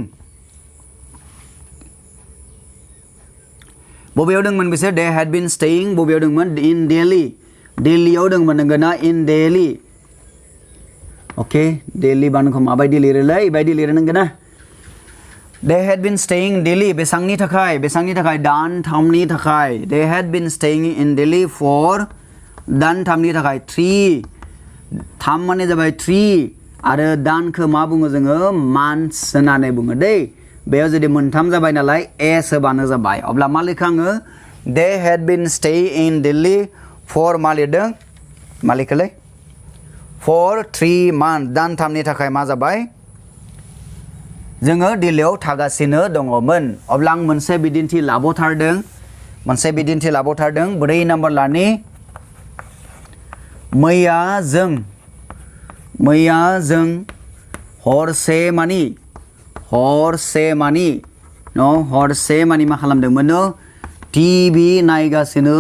बबेयाव दंमोन बिसोर they had been staying बबेयाव दंमोन in Delhi दिल्लीयाव दंमोन नंगौ ना in Delhi अके दिल्ली बानखौ माबायदि लिरोलै बायदि लिरनांगोन ना They had been staying in Delhi बेसांनि थाखाय दानथामनि थाखाय They had been staying in Delhi for दानथामनि थाखाय 3 माने जाबाय 3 आरो दानखौ मा बुङो जोङो months होननानै बुङो दै बेयाव जुदि मोनथाम जाबाय नालाय s होबानो जाबाय अब्ला मा लिरखो आङो They had been staying in Delhi for मा लिरदों मा लिरखोलै for 3 months दानथामनि थाखाय मा जाबाय जोङो दिल्लीयाव थागासिनो दङमोन अब्ला आं मोनसे बिदिन्थि लाबोथारदों 4 नम्बर लानि मैया जों हरसे मानि मा खालामदोंमोन टिभि नायगासिनो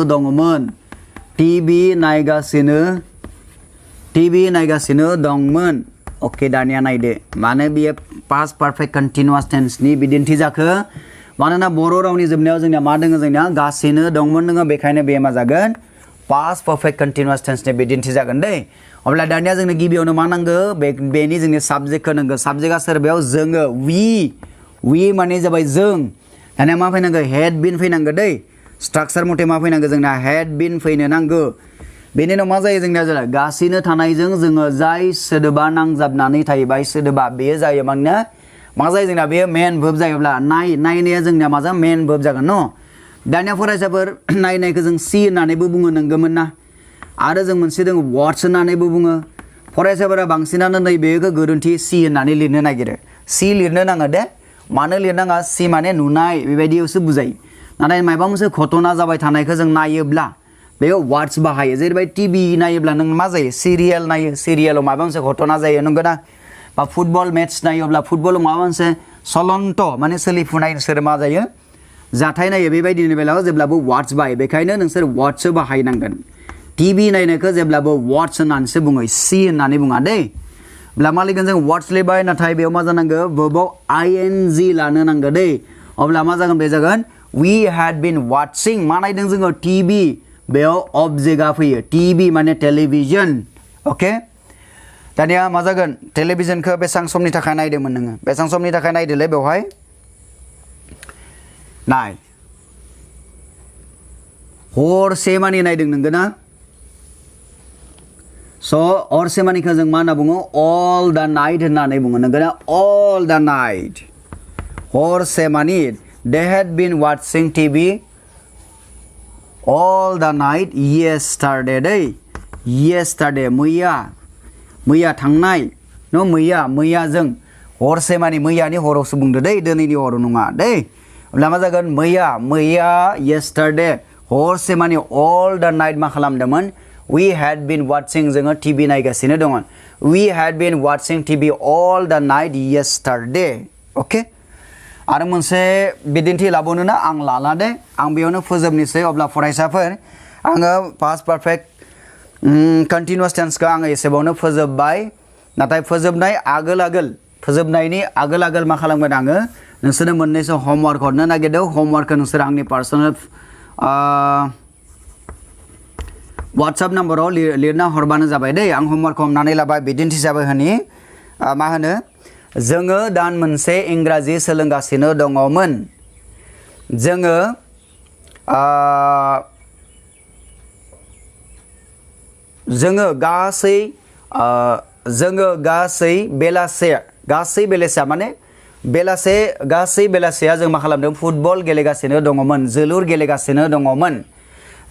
दंमोन ओके दानिया नायदो माने बियो पास्ट पारफेक्ट कन्टिन्युअस टेन्सनि बिदिन्थि जाखो मानोना बर' रावनि जोबनायाव जोंनिया मा दङ जोंनिया गासिनो दंमोन नोङो बेखायनो बे मा जागोन पास्ट पारफेक्ट कन्टिन्युअस टेन्सनि बिदिन्थि जागोन दै अब्ला दानिया जोंनो गिबियावनो मा नांगौ बेनि जोंनि साबजेक्टखौ नांगौ साबजेक्टआ सोर बेयाव जोङो वी माने जाबाय जों दानिया मा फैनांगौ हेड बिन फैनांगौ दै स्ट्राक्चार मथे मा फैनांगौ जोंना हेड बिन फैनो नांगौ बेनि उनाव मा जायो जोंनिया जेला गासिनो थानायजों जोङो जाय सोदोबा नांजाबनानै थायो बाय सोदोबा बेयो जायो मानोना मा जायो जोंना बेयो मेन verb जायोब्ला नायनाया जोंनिया मा जागोन मेन verb जागोन न दानिया फरायसाफोर नायनायखौ जों सी होननानैबो बुङो नंगौमोन ना आरो जों मोनसे दङ वाट्स होननानैबो बुङो फरायसाफोरा बांसिनानो नैबेखौ गोरोन्थि सी होननानै लिरनो नागिरो सी लिरनो नाङा दे मानो लिरनाङा सी माने नुनाय बेबायदियावसो बुजायो नाथाय माबा मोनसे घटना जाबाय थानायखौ जों नायोब्ला बेयाव वाट्स बाहायो जेरैबायदि टिभि नायोब्ला नों मा जायो सिरियाल नायो सिरियालाव माबा मोनसे घटना जायो नंगौ ना बा फुटबल मेट्स नायोब्ला फुटबलाव माबा मोनसे सलन्त माने सोलिफुनाय नोंसोर मा जायो जाथाय नायो बेबायदिनि बेलायाव जेब्लाबो वाट्स बाहायो बेखायनो नोंसोर वाट्ससो बाहायनांगोन टिभि नायनायखौ जेब्लाबो वाट्स होननानैसो बुङो सी होननानै बुङा दै अब्ला मा लिरगोन जों वाट्स लिरबाय नाथाय बेयाव मा जानांगौ verbaव ing लानो नांगौ दै अब्ला मा जागोन बे जागोन we had been watching मा नायदों जोङो टिभि बेयाव अबजेक्टआ फैयो टिभि माने टेलिभिजन ओके दानिया मा जागोन टेलिभिजनखौ बेसेबां समनि थाखाय नायदोंमोन नोङो बेसेबां समनि थाखाय नायदोलै बेवहाय नाय हरसे मानि नायदों नोंगौ ना स' हरसे मानिखौ जों मा होनना बुङो all the night होननानै बुङो नोंगौ ना all the night हरसे मानि they had been watching TV all the night yesterday दै yesterday मैया थांनाय न मैया जों हरसे मानि मैयानि हरावसो बुंदो दै दिनैनि हराव नङा दै अब्ला मा जागोन मैया yesterday हरसे मानि all the night मा खालामदोंमोन we had been watching जोङो टिभि नायगासिनो दंमोन we had been watching TV all the night yesterday okay आरो मोनसे बिदिन्थि लाबावनो ना आं लाला दे आं बेयावनो फोजोबनोसै अब्ला फरायसाफोर आङो पास्ट पारफेक्ट कन्टिन्युअस टेन्सखौ आङो एसेबावनो फोजोबबाय नाथाय फोजोबनायनि आगोल मा खालामगोन आङो नोंसोरनो मोननैसो हमवर्क हरनो नागिरदों हमवर्कखौ नोंसोर आंनि पार्सनेल वाट्सएप नाम्बाराव लिरना हरबानो जाबाय दै आं हमवर्क हमनानै लाबाय बिदिन्थि हिसाबै मा होनो जोङो दान मोनसे इंराजि सोलोंगासिनो दङमोन जोङो गासै बेलासिया माने गासै बेलासिया जों मा खालामदों फुटबल गेलेगासिनो दङमोन जोलुर गेलेगासिनो दङमोन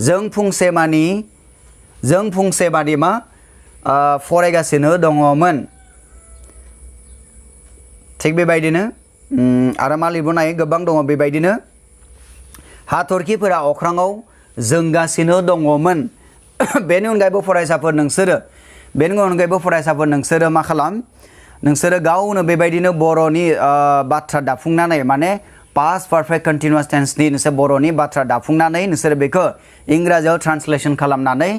जों फुंसेमानि मा फरायगासिनो दङमोन थिग बेबायदिनो आरो मा लिरबोनाय गोबां दङ बेबायदिनो हाथरखिफोरा अख्राङाव जोंगासिनो दङमोन बेनि अनगायैबो फरायसाफोर नोंसोरो मा खालाम नोंसोरो गावनो बेबायदिनो बर'नि बाथ्रा दाफुंनानै माने पास्ट पारफेक्ट कन्टिनिउअस टेन्सनि नोंसोर बर'नि बाथ्रा दाफुंनानै नोंसोरो बेखौ इंराजियाव ट्रान्सलेसन खालामनानै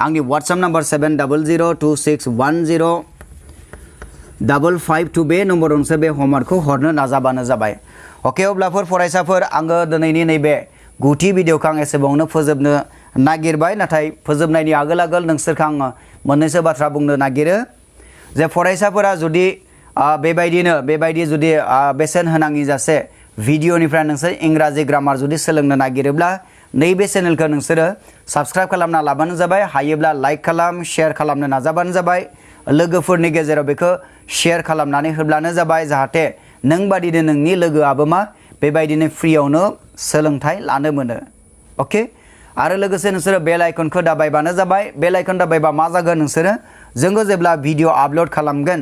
आंनि WhatsApp नाम्बार 7002610552 बे नम्बराव नोंसोर बे होमवर्कखौ हरनो नाजाबानो जाबाय अके अब्लाफोर फरायसाफोर आङो दिनैनि नैबे गुथि भिडिअखौ आं एसेबांनो फोजोबनो नागिरबाय नाथाय फोजोबनायनि आगोल नोंसोरखौ आङो मोननैसो बाथ्रा बुंनो नागिरो जे फरायसाफोरा जुदि बेबायदि जुदि बेसेन होनाङि जासे भिडिअनिफ्राय नोंसोर इंराजि ग्रामार जुदि सोलोंनो नागिरोब्ला नैबे चेनेलखौ नोंसोरो साबस्क्राइब खालामना लाबानो जाबाय हायोब्ला लाइक खालाम शेयार खालामनो नाजाबानो जाबाय लोगोफोरनि गेजेराव बेखौ शेयार खालामनानै होब्लानो जाबाय जाहाथे नों बादिनो नोंनि लोगोआबो मा बेबायदिनो फ्रियावनो सोलोंथाइ लानो मोनो अके आरो लोगोसे नोंसोरो बेल आइकनखौ दाबायबानो जाबाय बेल आइकन दाबायबा मा जागोन नोंसोरो जोङो जेब्ला भिडिअ आपल'ड खालामगोन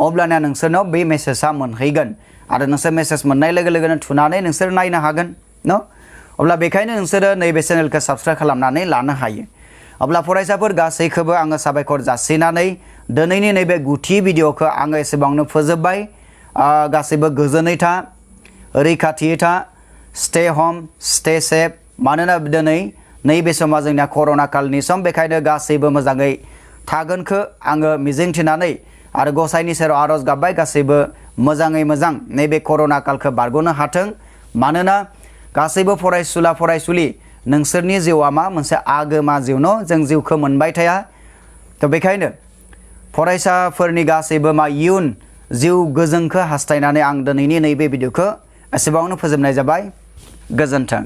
अब्लाना नोंसोरनाव बे मेसेजआ मोनहैगोन आरो नोंसोर मेसेज मोननाय लोगोनो थुनानै नोंसोर नायनो हागोन न अब्ला बेखायनो नोंसोरो नैबे चेनेलखौ साबस्क्राइब खालामनानै लानो हायो अब्ला फरायसाफोर गासैखौबो आङो साबायखर जासिनानै दिनैनि नैबे गुथि भिडिअखौ आङो एसेबांनो फोजोबबाय गासैबो गोजोनै था रैखाथियै था स्टे होम स्टे सेफ मानोना दिनै नैबे समा जोंनिया कर'ना कालनि सम बेखायनो गासैबो मोजाङै थागोनखौ आङो मिजिंथिनानै आरो गसाइनि सेराव आरज गाबबाय गासैबो मोजाङै मोजां नैबे कर'ना कालखौ बारग'नो हाथों मानोना गासैबो फरायसुलि नोंसोरनि जिउआ मा मोनसे आगोमा जिउ न जों जिउखौ मोनबाय थाया थ' बेखायनो फरायसाफोरनि गासैबो मा इयुन जिउ गोजोंखौ हास्थायनानै आं दिनैनि नैबे भिडिअखौ एसेबांनो फोजोबनाय जाबाय गोजोन्थों